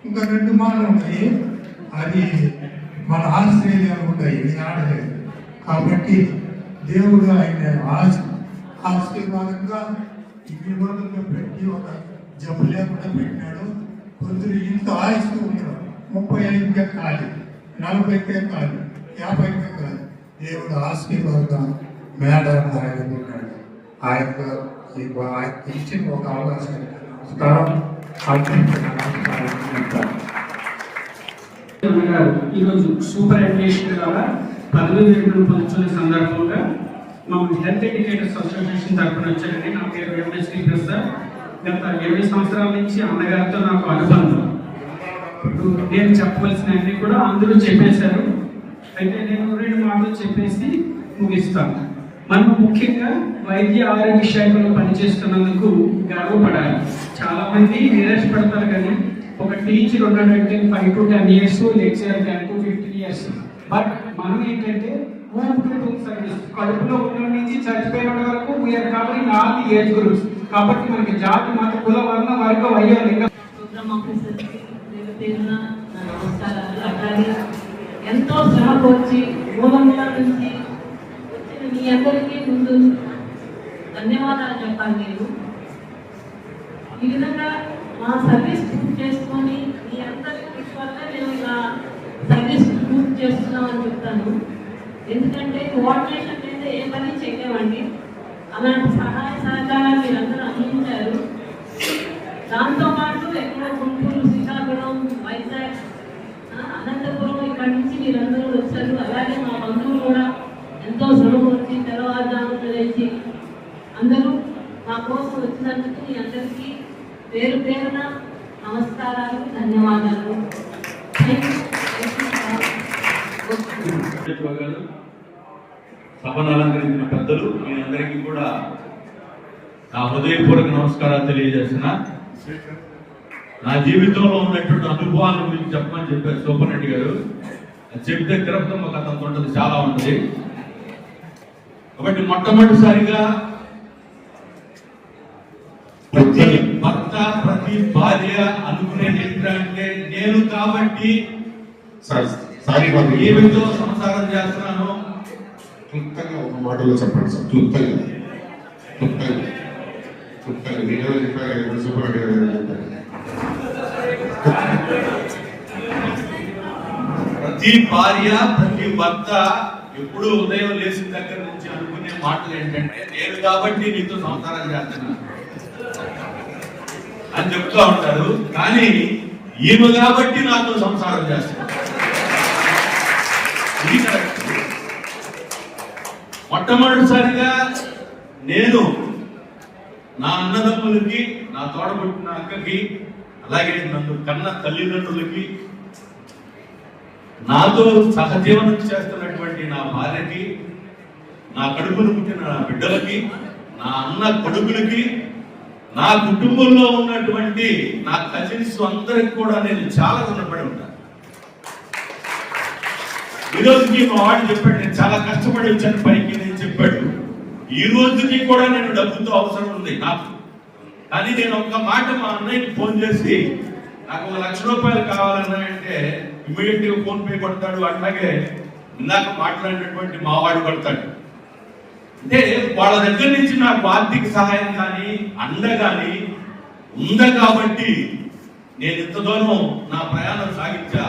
ఇంకా 2 మాటలు ఉన్నాయి, అది మన ఆస్ట్రేలియాలో ఉంటాయి, ఆడలేదు. కాబట్టి దేవుడు ఆయన ఆశీర్వాదంగా ఇన్ని రోజుల్లో పెట్టి ఒక జబ్బు లేకుండా పెట్టినాడు. కొందరు ఇంత ఆయుస్తూ ఉన్నారు, 35కే కాదు, 40కే కాదు, 50కే కాదు. దేవుడు ఆశీర్వాదంగా మేడం ఆయన ఉన్నాడు. ఆయన ఇచ్చిన ఒక అవకాశం ఈరోజు సూపర్ అడ్మిషన్ ద్వారా పదవి విరమణ పొందుతున్న సందర్భంగా మా హెల్త్ ఎడ్యుకేటర్స్ అసోసియేషన్ తరఫున వచ్చారండి. నా పేరు ఎంఎస్ ప్రసాద్. గత 20 సంవత్సరాల నుంచి అన్నగారితో నాకు అనుబంధం. నేను చెప్పవలసినవన్నీ కూడా అందరూ చెప్పేశారు. అయితే నేను 2 మాటలు చెప్పేసి ముగిస్తాను. మనం ముఖ్యంగా వైద్య ఆరోగ్య శాఖలో పనిచేస్తున్నందుకు గర్వపడాలి. చాలా మంది నిరాశపడతారు, కానీ ఒక టీచర్ ఉన్నాడంటే 5 to 10 years, lecturer 10 to 15 years. But మనం ఏంటంటే సర్వీస్ కడుపులో ఉన్న నుంచి చచ్చిపోయిన వరకు we are covering all the age groups. కాబట్టి మనకి జాతి మత కుల వర్ణ వర్గ వయో లింగ అలాగే ఎంతో శ్రమ కోర్చి మూలంగా నుంచి వచ్చిన మీ అందరికీ ముందు ధన్యవాదాలు చెప్పాలి. నేను ఈ విధంగా మా సర్వీస్ పూర్తి చేసుకొని మీ అందరి కృషి వల్ల మేము ఇలా సర్వీస్ పూర్తి చేస్తున్నామని చెప్తాను. ఎందుకంటే కోఆర్డినేషన్ లేదా ఏ పని చేయలేమండి. అలాంటి సహాయ సహకారాలు మీరందరూ అందించారు. దాంతోపాటు ఎక్కడో గుంటూరు, శ్రీకాకుళం, వైజాగ్, అనంతపురం ఇక్కడి నుంచి మీరందరూ వచ్చారు. అలాగే మా బంధువులు కూడా ఎంతో శ్రమ వచ్చి తెల్లవారుజామున లేచి అందరూ మా కోసం వచ్చినందుకు మీ అందరికీ పేరు పేరున నమస్కారాలు, ధన్యవాదాలు. సభను అలంకరించిన పెద్దలు, మీ అందరికీ కూడా నా హృదయపూర్వక నమస్కారాలు తెలియజేస్తున్నా. నా జీవితంలో ఉన్నటువంటి అనుభవాల గురించి చెప్పమని చెప్పారు సూపర్నెంట్ గారు. అది చెప్తే తిరుపతి ఒక కథ ఉంటుంది, చాలా ఉంటుంది. కాబట్టి మొట్టమొదటిసారిగా ప్రతి భర్త ప్రతి భార్య అనుకునేది ఏంటంటే నేను కాబట్టి ఏమితో సంసారం చేస్తున్నాను. క్లుప్తంగా ఒక మాటలో చెప్పండి సార్. క్లుప్తంగా నేను చెప్పాను, సూపర్ ప్రతి భార్య ప్రతి భర్త ఎప్పుడు ఉదయం లేచిన దగ్గర నుంచి అనుకునే మాటలు ఏంటంటే నేను కాబట్టి నీతో సంసారం చేస్తున్నా అని చెప్తూ ఉంటారు. కానీ ఈమె కాబట్టి నాతో సంసారం చేస్తున్నా. ఇది కరెక్ట్. మొట్టమొదటిసారిగా నేను నా అన్నదమ్ములకి, నా తోడబుట్టిన అక్కకి, అలాగే నన్ను కన్న తల్లిదండ్రులకి, నాతో సహజీవనం చేస్తున్నటువంటి నా భార్యకి, నా కడుపును పుట్టిన నా బిడ్డలకి, నా అన్న కొడుకులకి, నా కుటుంబంలో ఉన్నటువంటి నా కజిన్స్ అందరికి కూడా నేను చాలా రుణపడి ఉంటాను. ఈ రోజుకి మా వాడు చెప్పాడు, నేను చాలా కష్టపడి వచ్చాను పైకి నేను చెప్పాడు. ఈ రోజుకి కూడా నేను డబ్బుతో అవసరం ఉంది నాకు. కానీ నేను ఒక్క మాట మా అన్నయ్యకి ఫోన్ చేసి నాకు 1 లక్ష రూపాయలు కావాలన్నా అంటే ఇమీడియట్ గా ఫోన్ పే కొడతాడు. అట్లాగే ఇందాక మాట్లాడినటువంటి మా వాడు కొడతాడు. అంటే వాళ్ళ దగ్గర నుంచి నాకు ఆర్థిక సహాయం కానీ అండ కానీ ఉంది కాబట్టి నేను ఇంత దూరం నా ప్రయాణం సాగించా.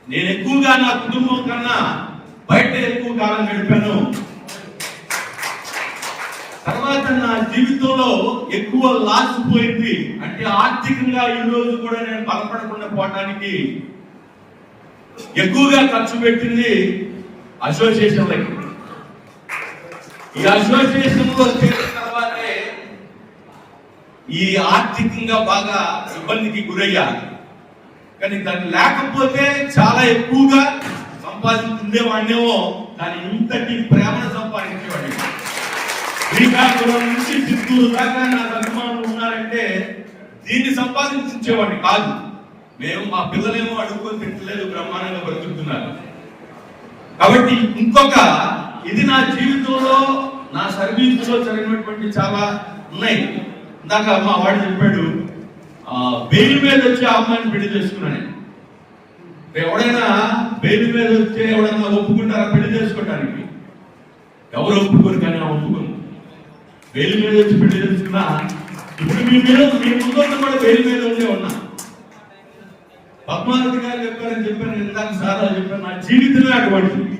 నేను ఎక్కువగా నా కుటుంబం కన్నా బయట ఎక్కువ కాలం గడిపాను. తర్వాత నా జీవితంలో ఎక్కువ లాస్ పోయింది. అంటే ఆర్థికంగా ఈ రోజు కూడా నేను బలపడకుండా పోవడానికి ఎక్కువగా ఖర్చు పెట్టింది అసోసియేషన్లకి. ఈ అసోసియేషన్ లో చేరిన తర్వాతే ఈ ఆర్థికంగా బాగా ఇబ్బందికి గురయ్యాను. కానీ దాన్ని లేకపోతే చాలా ఎక్కువగా సంపాదించుండేవాడినేమో, కానీ ఇంతటి ప్రేమను సంపాదించేవాడిని. శ్రీకాకుళం నుంచి చిత్తూరు దాకా నాకు అభిమానులు ఉన్నారంటే దీన్ని సంపాదించేవాడిని కాదు. మేము మా పిల్లలేమో అడుగుకొని తింటలేదు, బ్రహ్మాండంగా బ్రతుకుతున్నారు. కాబట్టి ఇంకొక ఇది నా జీవితంలో నా సర్వీసులో జరిగినటువంటి చాలా ఉన్నాయి. ఇందాక మా వాడు చెప్పాడు బెయిల్ మీద వచ్చి ఆ అమ్మాయిని పెళ్లి చేసుకున్నాను. ఎవడైనా బెయిల్ మీద వచ్చే ఎవడన్నా ఒప్పుకుంటారా పెళ్లి చేసుకోవడానికి? ఎవరు ఒప్పుకోరు, కానీ ఒప్పుకుంది. బెయిల్ మీద వచ్చి పెళ్లి చేసుకున్నా. ఇప్పుడు మీ ముందు కూడా బెయిల్ మీద ఉండే ఉన్నా. పద్మావతి గారు చెప్పాను ఇందాక సారా చెప్పాను, నా జీవితమే అటువంటిది.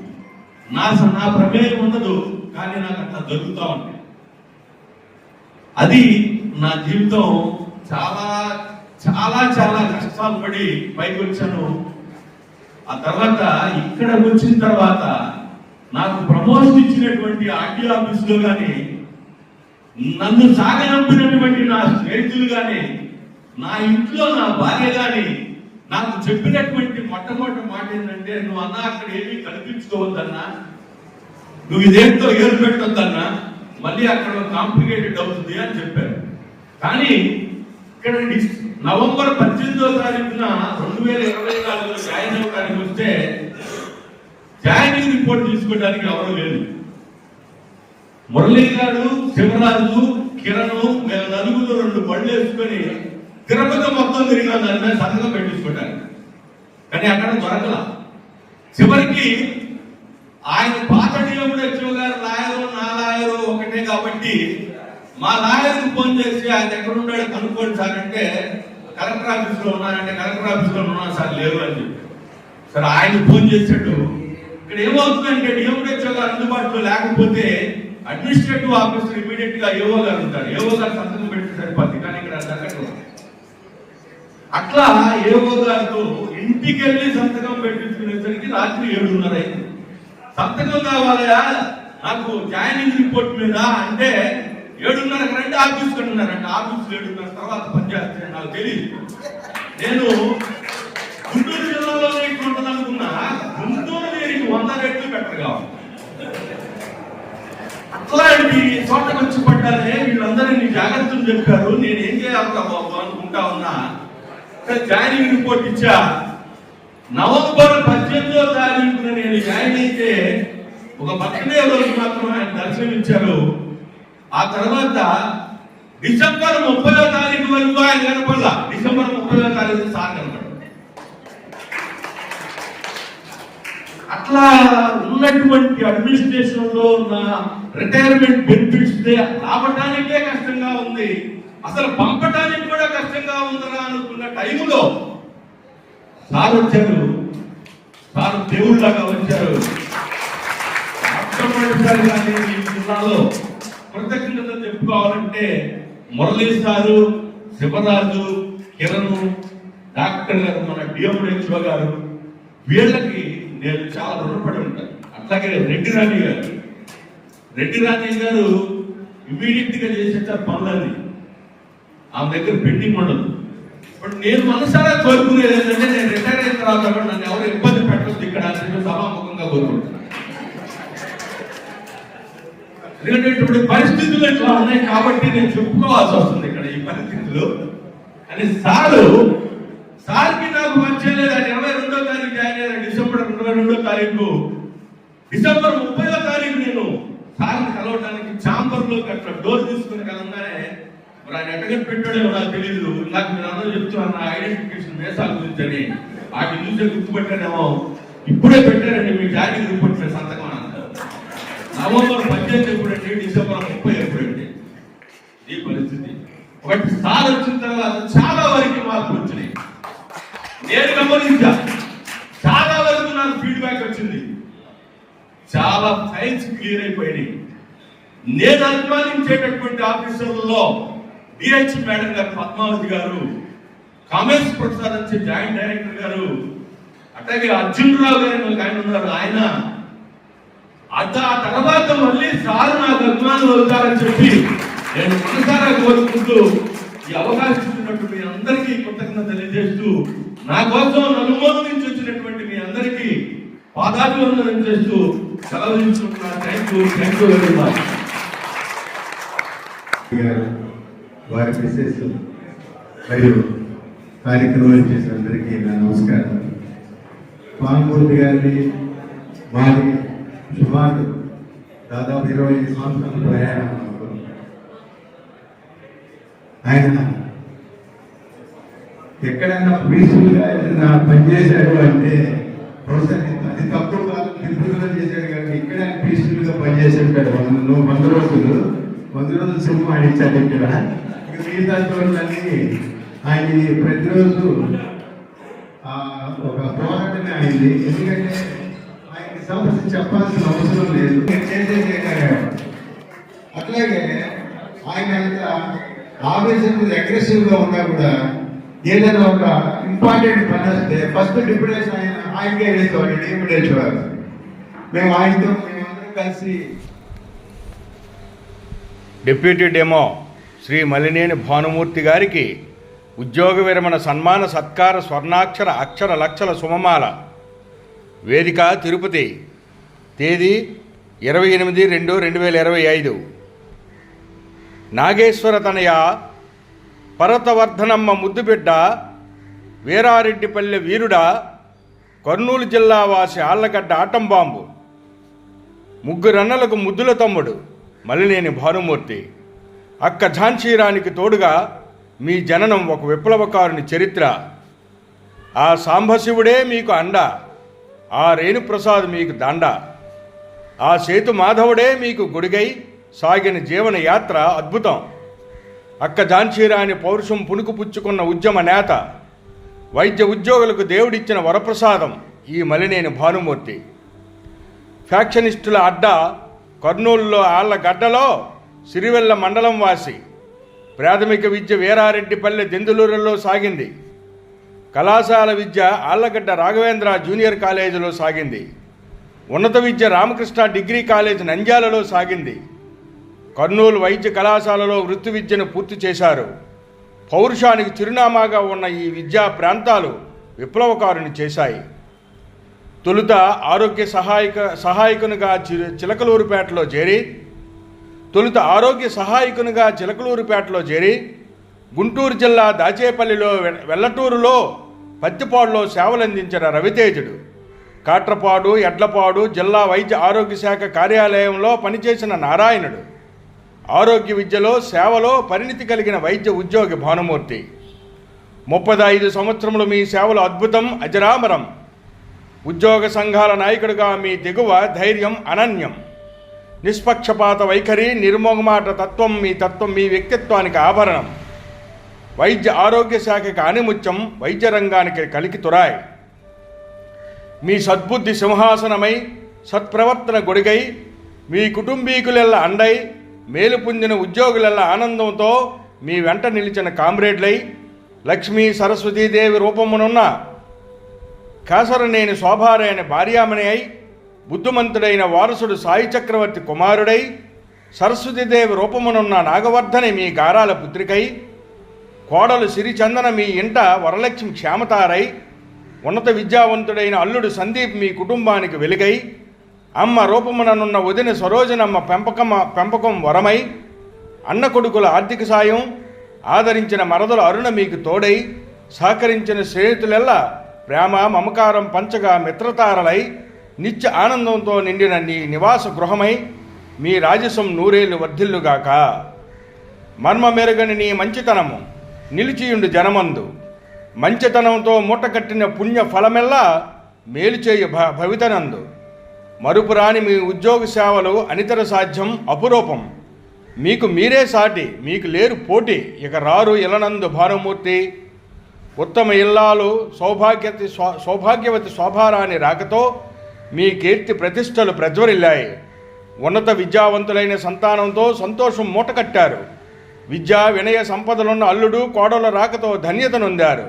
నా ప్రమేయం ఉండదు, కానీ నాకు అట్లా జరుగుతూ ఉంది. అది నా జీవితం. చాలా చాలా చాలా కష్టాలు పడి పైకి వచ్చాను. ఆ తర్వాత ఇక్కడ వచ్చిన తర్వాత నాకు ప్రమోషన్ ఇచ్చినటువంటి ఆర్టీ ఆఫీసులో కానీ, నన్ను సాగనంపినటువంటి నా స్నేహితులు కానీ, నా ఇంట్లో నా భార్య కానీ నాకు చెప్పినటువంటి మొట్టమొదటి మాట ఏంటంటే, నువ్వు అన్నా అక్కడ ఏమీ కల్పించుకోవద్దన్నా, నువ్వు ఇదేంతో ఏరు పెట్టొద్దన్నా, మళ్ళీ అక్కడ కాంప్లికేటెడ్ అవుతుంది అని చెప్పారు. కానీ ఇక్కడ నవంబర్ 18వ తారీఖున 2024లో జాయిన్ అవ్వడానికి వస్తే జాయినింగ్ రిపోర్ట్ తీసుకోవడానికి ఎవరూ లేదు. మురళీ గారు, శివరాజు, కిరణ్ మేము నలుగురు 2 బళ్ళు వేసుకొని తిరుపతి మొత్తం తిరిగిన దాని మీద సంతకం పెట్టించుకోవడానికి. కానీ అక్కడ దొరకల. చివరికి ఆయన పాత డిఎంహెచ్ఓ గారు లాయరు, నా లాయరు ఒకటే కాబట్టి మా లాయర్కి ఫోన్ చేసి ఆయన ఎక్కడ ఉన్నాడు కనుక్కోండి సార్ అంటే, కలెక్టర్ ఆఫీస్లో ఉన్నారంటే, కలెక్టర్ ఆఫీస్లో ఉన్నాను సార్ లేరు అని చెప్పి. సరే ఆయన ఫోన్ చేశాడు. ఇక్కడ ఏమవుతుందంటే డిఎంహెచ్ఓ గారు అందుబాటులో లేకపోతే అడ్మినిస్ట్రేటివ్ ఆఫీసర్ ఇమీడియట్ గా ఏఓ గారు ఉంటారు. ఏఓ గారు సంతకం పెట్టి సరిపోద్ది, కానీ ఇక్కడ జరగట్లేదు. అట్లా ఏఓ గారితో ఇంటికి వెళ్ళి సంతకం పెట్టించుకునేసరికి రాత్రి 7:30 అయింది. సంతకం కావాలయా నాకు జాయినింగ్ రిపోర్ట్ మీద అంటే 7:30కి రండి ఆఫీస్కి ఉన్నారంటే, ఆఫీస్ 7:30 తర్వాత పనిచేస్తాను నాకు తెలియదు. నేను గుంటూరు జిల్లాలో ఇట్లా ఉంటుంది అనుకున్నా, గుంటూరు దీనికి 100 రెట్లు బెటర్ కావాలి. అట్లాంటి చోటకు వచ్చి పడ్డానే వీళ్ళందరినీ జాగ్రత్తలు చెప్పారు. నేను ఏం చేయాలి బాబు అనుకుంటా ఉన్నా. జాయినింగ్ రిపోర్ట్ ఇచ్చా. నవంబర్ 18వ తారీఖున నేను జాయిన్ అయితే ఒక బర్త్డే రోజు మాత్రం ఆయన దర్శనం ఇచ్చారు. ఆ తర్వాత డిసెంబర్ 30వ తారీఖు వరకు ఆయన కనపడలా. డిసెంబర్ 30వ తారీఖు సార్ కనపడ. అట్లా ఉన్నటువంటి అడ్మినిస్ట్రేషన్ లో ఉన్న రిటైర్మెంట్ బెనిఫిట్స్ రావటానికే కష్టంగా ఉంది, అసలు పంపటానికి కూడా కష్టంగా ఉందరా అనుకున్న టైంలో సార్ వచ్చారు. సార్ దేవుళ్ళగా వచ్చారు. మొట్టమొదటిసారి కానీ ఈ జిల్లాలో కృతజ్ఞత చెప్పుకోవాలంటే మురళీ సారు, శివరాజు, కిరణ్, డాక్టర్ గారు, మన డిఎంహెచ్ఓ గారు, వీళ్ళకి నేను చాలా రుణపడి ఉంటాను. అట్లాగే రెడ్డి రాణి గారు ఇమీడియట్ గా చేసేసారు పనులన్నీ. ఆమె దగ్గర పెండింగ్ ఉండదు. బట్ నేను మనసారా కోరుకునేది ఏంటంటే, నేను రిటైర్ అయిన తర్వాత కూడా నన్ను ఎవరు ఇబ్బంది పెట్టద్దు ఇక్కడ అని సభాముఖంగా కోరుకుంటున్నాను. ఎందుకంటే ఇప్పుడు పరిస్థితులు ఇట్లా ఉన్నాయి కాబట్టి నేను చెప్పుకోవాల్సి వస్తుంది ఇక్కడ ఈ పరిస్థితులు అని. సార్కి నాకు పరిచయం లేదు. ఆయన 22వ తారీఖు జాయిన్ అయ్యారు. డిసెంబర్ 22వ తారీఖు. డిసెంబర్ 30వ తారీఖు నేను సార్ని కలవడానికి ఛాంబర్ లో అట్లా డోర్ తీసుకుని కలగానే మరి ఆయన ఎట్టగట్టు పెట్టాడో నాకు తెలియదు. నాకు మీరు అందరూ చెప్తున్నారు నా ఐడెంటిఫికేషన్ మేసాల గురించి అని. వాటి చూసే గుర్తుపెట్టానేమో. ఇప్పుడే పెట్టారండి మీ జాయినింగ్ రిపోర్ట్ మీద సంతకం అని అంటారు. నవంబర్ 18 ఎప్పుడండి, డిసెంబర్ 30 ఎప్పుడండి? ఈ పరిస్థితి. ఒకటి సార్ వచ్చిన తర్వాత చాలా వరకు మార్పు వచ్చినాయి. నేను గమనించా, చాలా వరకు నాకు ఫీడ్బ్యాక్ వచ్చింది. చాలా ఫైల్స్ క్లియర్ అయిపోయినాయి. నేను అభిమానించేటటువంటి ఆఫీసర్లలో డిహెచ్ మేడం గారు, పద్మావతి గారు, కామేశ్ ప్రసాద్ వచ్చే జాయింట్ డైరెక్టర్ గారు, అట్లాగే అర్జున్ రావు గారు ఆయన ఉన్నారు. ఆయన ఆ తర్వాత మళ్ళీ సార్ నాకు అభిమానులు అవుతారని చెప్పి నేను మనసారా కోరుకుంటూ ఈ అవకాశం ఇచ్చినట్టు మీ అందరికీ కృతజ్ఞత తెలియజేస్తూ నా కోసం నలుమూల నుంచి వచ్చినటువంటి మీ అందరికీ పాదాభివందనం చేస్తూ సెలవు తీసుకుంటున్నా. Thank you very much. వారి మిస్సెస్ మరియు కార్యక్రమం చేసిన అందరికీ నా నమస్కారం. భానుమూర్తి గారిని మాది సుమారు దాదాపు 25 సంవత్సరాల ప్రయాణం. ఆయన ఎక్కడైనా పీస్ఫుల్గా ఏదైనా పనిచేశాడు అంటే బహుశా అది తక్కువ కాలం తిరుపతిలో చేశాడు కానీ ఇక్కడ పీస్ఫుల్గా పనిచేసాడు. 100 రోజులు సినిమా ఆడించాడు ఇక్కడ. ఇక మిగతా చోట్లన్నీ ఆయన ప్రతిరోజు ఒక పోరాటమే అయింది. ఎందుకంటే ఆయనకి సమస్య చెప్పాల్సిన అవసరం లేదు, చేసేయగలిగాడు. అట్లాగే ఆయన అంత ఆవేశం అగ్రెసివ్గా ఉన్నా కూడా ఏదైనా ఒక ఇంపార్టెంట్ పని వస్తే ఫస్ట్ డిప్యూటేషన్ ఆయనకే వేసేవాడు, డిప్యూటేషన్. మేమందరం కలిసి డిప్యూటీ డెమో శ్రీ మలినేని భానుమూర్తి గారికి ఉద్యోగ విరమణ సన్మాన సత్కార స్వర్ణాక్షర అక్షర లక్షల సుమమాల. వేదిక తిరుపతి. తేదీ 28/2/2025. నాగేశ్వర తనయ పర్వతవర్ధనమ్మ ముద్దుబిడ్డ వీరారెడ్డిపల్లె వీరుడా కర్నూలు జిల్లా వాసి ఆళ్లగడ్డ ఆటంబాంబు ముగ్గురన్నలకు ముద్దుల తమ్ముడు మలినేని భానుమూర్తి. అక్క ఝాన్సీరానికి తోడుగా మీ జననం ఒక విప్లవకారుని చరిత్ర. ఆ సాంబశివుడే మీకు అండ, ఆ రేణుప్రసాద్ మీకు దండ, ఆ సేతు మాధవుడే మీకు గుడిగై సాగిన జీవన యాత్ర అద్భుతం. అక్క ఝాన్సీరాని పౌరుషం పుణుకు పుచ్చుకున్న ఉద్యమ నేత, వైద్య ఉద్యోగులకు దేవుడిచ్చిన వరప్రసాదం ఈ మలినేని భానుమూర్తి. ఫ్యాక్షనిస్టుల అడ్డా కర్నూలులో ఆళ్లగడ్డలో సిరివెల్ల మండలం వాసి. ప్రాథమిక విద్య వీరారెడ్డిపల్లె దెందులూరులో సాగింది. కళాశాల విద్య ఆళ్లగడ్డ రాఘవేంద్ర జూనియర్ కాలేజీలో సాగింది. ఉన్నత విద్య రామకృష్ణ డిగ్రీ కాలేజ్ నంద్యాలలో సాగింది. కర్నూలు వైద్య కళాశాలలో వృత్తి విద్యను పూర్తి చేశారు. పౌరుషానికి చిరునామాగా ఉన్న ఈ విద్యా ప్రాంతాలు విప్లవకారుని చేశాయి. తొలుత ఆరోగ్య సహాయకునిగా చిలకలూరుపేటలో చేరి గుంటూరు జిల్లా దాచేపల్లిలో వెల్లటూరులో పత్తిపాడులో సేవలందించిన రవితేజుడు. కాట్రపాడు ఎడ్లపాడు జిల్లా వైద్య ఆరోగ్య శాఖ కార్యాలయంలో పనిచేసిన నారాయణుడు. ఆరోగ్య విద్యలో సేవలో పరిణితి కలిగిన వైద్య ఉద్యోగి భానుమూర్తి. 35 సంవత్సరములు మీ సేవలు అద్భుతం, అజరామరం. ఉద్యోగ సంఘాల నాయకుడిగా మీ దిగువ ధైర్యం అనన్యం. నిష్పక్షపాత వైఖరి, నిర్మోహమాట తత్వం మీ వ్యక్తిత్వానికి ఆభరణం. వైద్య ఆరోగ్య శాఖకి ఆనిముత్యం, వైద్య రంగానికి కలికితురాయ్. మీ సద్బుద్ధి సింహాసనమై, సత్ప్రవర్తన గొడిగై, మీ కుటుంబీకులెల్ల అండై, మేలు పొందిన ఉద్యోగులెల్ల ఆనందంతో మీ వెంట నిలిచిన కామ్రేడ్లై, లక్ష్మీ సరస్వతీదేవి రూపమునున్న కాసరనేని శోభారైన భార్యామణి అయి, బుద్ధిమంతుడైన వారసుడు సాయి చక్రవర్తి కుమారుడై, సరస్వతీదేవి రూపమునున్న నాగవర్ధని మీ గారాల పుత్రికై, కోడలు సిరిచందన మీ ఇంట వరలక్ష్మి క్షేమతారై, ఉన్నత విద్యావంతుడైన అల్లుడు సందీప్ మీ కుటుంబానికి వెలుగై, అమ్మ రూపముననున్న వదిన సరోజనమ్మ పెంపకం వరమై, అన్న కొడుకుల ఆర్థిక సాయం ఆదరించిన మరదలు అరుణ మీకు తోడై, సహకరించిన స్నేహితులెల్లా ప్రేమ మమకారం పంచగా మిత్రతారలై, నిత్య ఆనందంతో నిండిన నీ నివాస గృహమై, మీ రాజసం నూరేళ్లు వర్ధిల్లుగాక. మర్మ మెరుగని నీ మంచితనము నిలిచియుండు జనమందు. మంచితనంతో మూటకట్టిన పుణ్య ఫలమెల్లా మేలుచేయు భవితనందు. మరుపురాని మీ ఉద్యోగ సేవలు అనితర సాధ్యం, అపురూపం. మీకు మీరే సాటి, మీకు లేరు పోటీ. ఇక రారు ఇలనందు భానుమూర్తి. ఉత్తమ ఇల్లాలు సౌభాగ్యవతి శోభారాణి రాకతో మీ కీర్తి ప్రతిష్టలు ప్రజ్వరిల్లాయి. ఉన్నత విద్యావంతులైన సంతానంతో సంతోషం మూటకట్టారు. విద్యా వినయ సంపదలున్న అల్లుడు కోడల రాకతో ధన్యత నొందారు.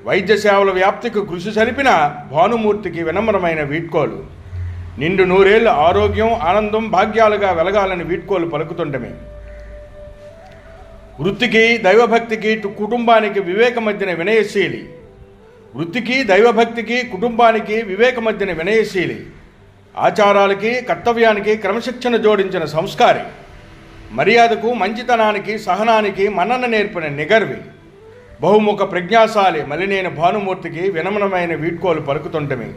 వైద్య సేవల వ్యాప్తికి కృషి సరిపిన భానుమూర్తికి వినమ్రమైన వీడ్కోలు. నిండు నూరేళ్ల ఆరోగ్యం ఆనందం భాగ్యాలుగా వెలగాలని వీడ్కోలు పలుకుతుండమే. వృత్తికి దైవభక్తికి కుటుంబానికి వివేక మధ్యన వినయశీలి. వృత్తికి, దైవభక్తికి, కుటుంబానికి వివేక మధ్యన వినయశీలి, ఆచారాలకి, కర్తవ్యానికి క్రమశిక్షణ జోడించిన సంస్కారి, మర్యాదకు, మంచితనానికి, సహనానికి మన్నన నేర్పిన నిగర్వి, బహుముఖ ప్రజ్ఞాశాలి మలినేని భానుమూర్తికి వినమ్రమైన వీడ్కోలు పలుకుతుంటమి.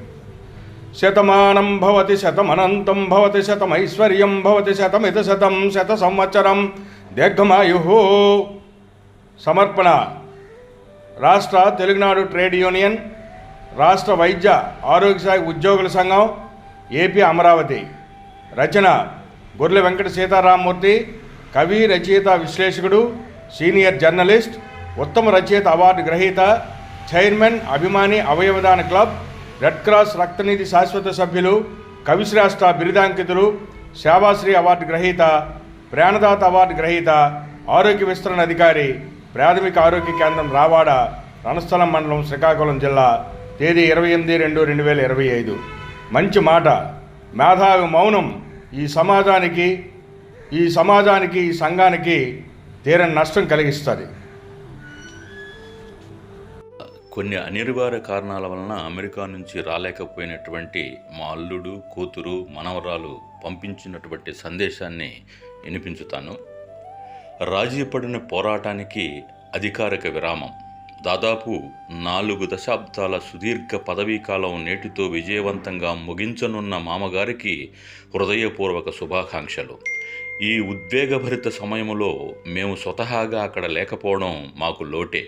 శతమానం భవతి శతమనంతం భవతి శతమైశ్వర్యం భవతి శతమిత శతం శత సంవత్సరం దీర్ఘమాయు. సమర్పణ రాష్ట్ర తెలుగునాడు ట్రేడ్ యూనియన్, రాష్ట్ర వైద్య ఆరోగ్య శాఖ ఉద్యోగుల సంఘం, ఏపీ అమరావతి. రచన గొర్రెల వెంకట సీతారామమూర్తి, కవి, రచయిత, విశ్లేషకుడు, సీనియర్ జర్నలిస్ట్, ఉత్తమ రచయిత అవార్డు గ్రహీత, చైర్మన్ అభిమాని అవయవదాన క్లబ్, రెడ్ క్రాస్ రక్తనిధి శాశ్వత సభ్యులు, కవిశ్రేష్ఠ బిరుదాంకితులు, సేవాశ్రీ అవార్డు గ్రహీత, ప్రాణదాత అవార్డు గ్రహీత, ఆరోగ్య విస్తరణ అధికారి, ప్రాథమిక ఆరోగ్య కేంద్రం రావాడ, రణస్థలం మండలం, శ్రీకాకుళం జిల్లా. తేదీ 28/2/2025. మంచి మాట, మేధావి మౌనం ఈ సమాజానికి, ఈ సంఘానికి తీరని నష్టం కలిగిస్తుంది. కొన్ని అనివార్య కారణాల వలన అమెరికా నుంచి రాలేకపోయినటువంటి మా అల్లుడు, కూతురు, మనవరాలు పంపించినటువంటి సందేశాన్ని వినిపించుతాను. రాజీ పడిన పోరాటానికి అధికారిక విరామం. దాదాపు 4 దశాబ్దాల సుదీర్ఘ పదవీకాలం నేటితో విజయవంతంగా ముగించనున్న మామగారికి హృదయపూర్వక శుభాకాంక్షలు. ఈ ఉద్వేగభరిత సమయంలో మేము స్వతహాగా అక్కడ లేకపోవడం మాకు లోటే.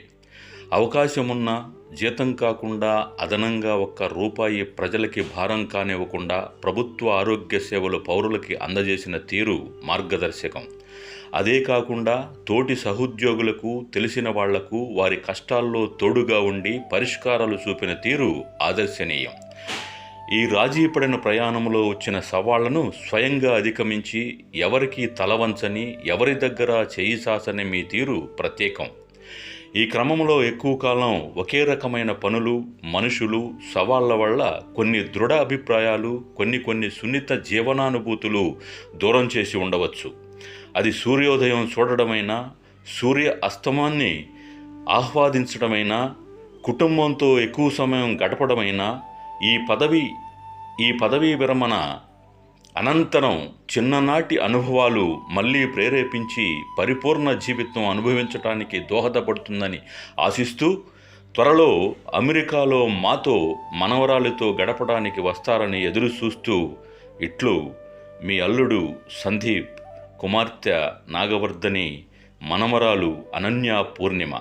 అవకాశమున్నా జీతం కాకుండా అదనంగా ₹1 ప్రజలకి భారం కానివ్వకుండా ప్రభుత్వ ఆరోగ్య సేవలు పౌరులకి అందజేసిన తీరు మార్గదర్శకం. అదే కాకుండా తోటి సహోద్యోగులకు, తెలిసిన వాళ్లకు వారి కష్టాల్లో తోడుగా ఉండి పరిష్కారాలు చూపిన తీరు ఆదర్శనీయం. ఈ రాజీ పడిన ప్రయాణంలో వచ్చిన సవాళ్లను స్వయంగా అధిగమించి ఎవరికీ తలవంచని, ఎవరి దగ్గర చేయి చాచని మీ తీరు ప్రత్యేకం. ఈ క్రమంలో ఎక్కువ కాలం ఒకే రకమైన పనులు, మనుషులు, సవాళ్ల వల్ల కొన్ని దృఢ అభిప్రాయాలు, కొన్ని సున్నిత జీవనానుభూతులు దూరం చేసి ఉండవచ్చు. అది సూర్యోదయం చూడడమైనా, సూర్య అస్తమాన్ని ఆహ్వాదించడమైనా, కుటుంబంతో ఎక్కువ సమయం గడపడమైనా, ఈ పదవీ విరమణ అనంతరం చిన్ననాటి అనుభవాలు మళ్ళీ ప్రేరేపించి పరిపూర్ణ జీవితం అనుభవించడానికి దోహదపడుతుందని ఆశిస్తూ, త్వరలో అమెరికాలో మాతో, మనవరాలితో గడపడానికి వస్తారని ఎదురు చూస్తూ, ఇట్లు మీ అల్లుడు సందీప్, కుమార్తె నాగవర్ధని, మనమరాలు అనన్య పూర్ణిమ.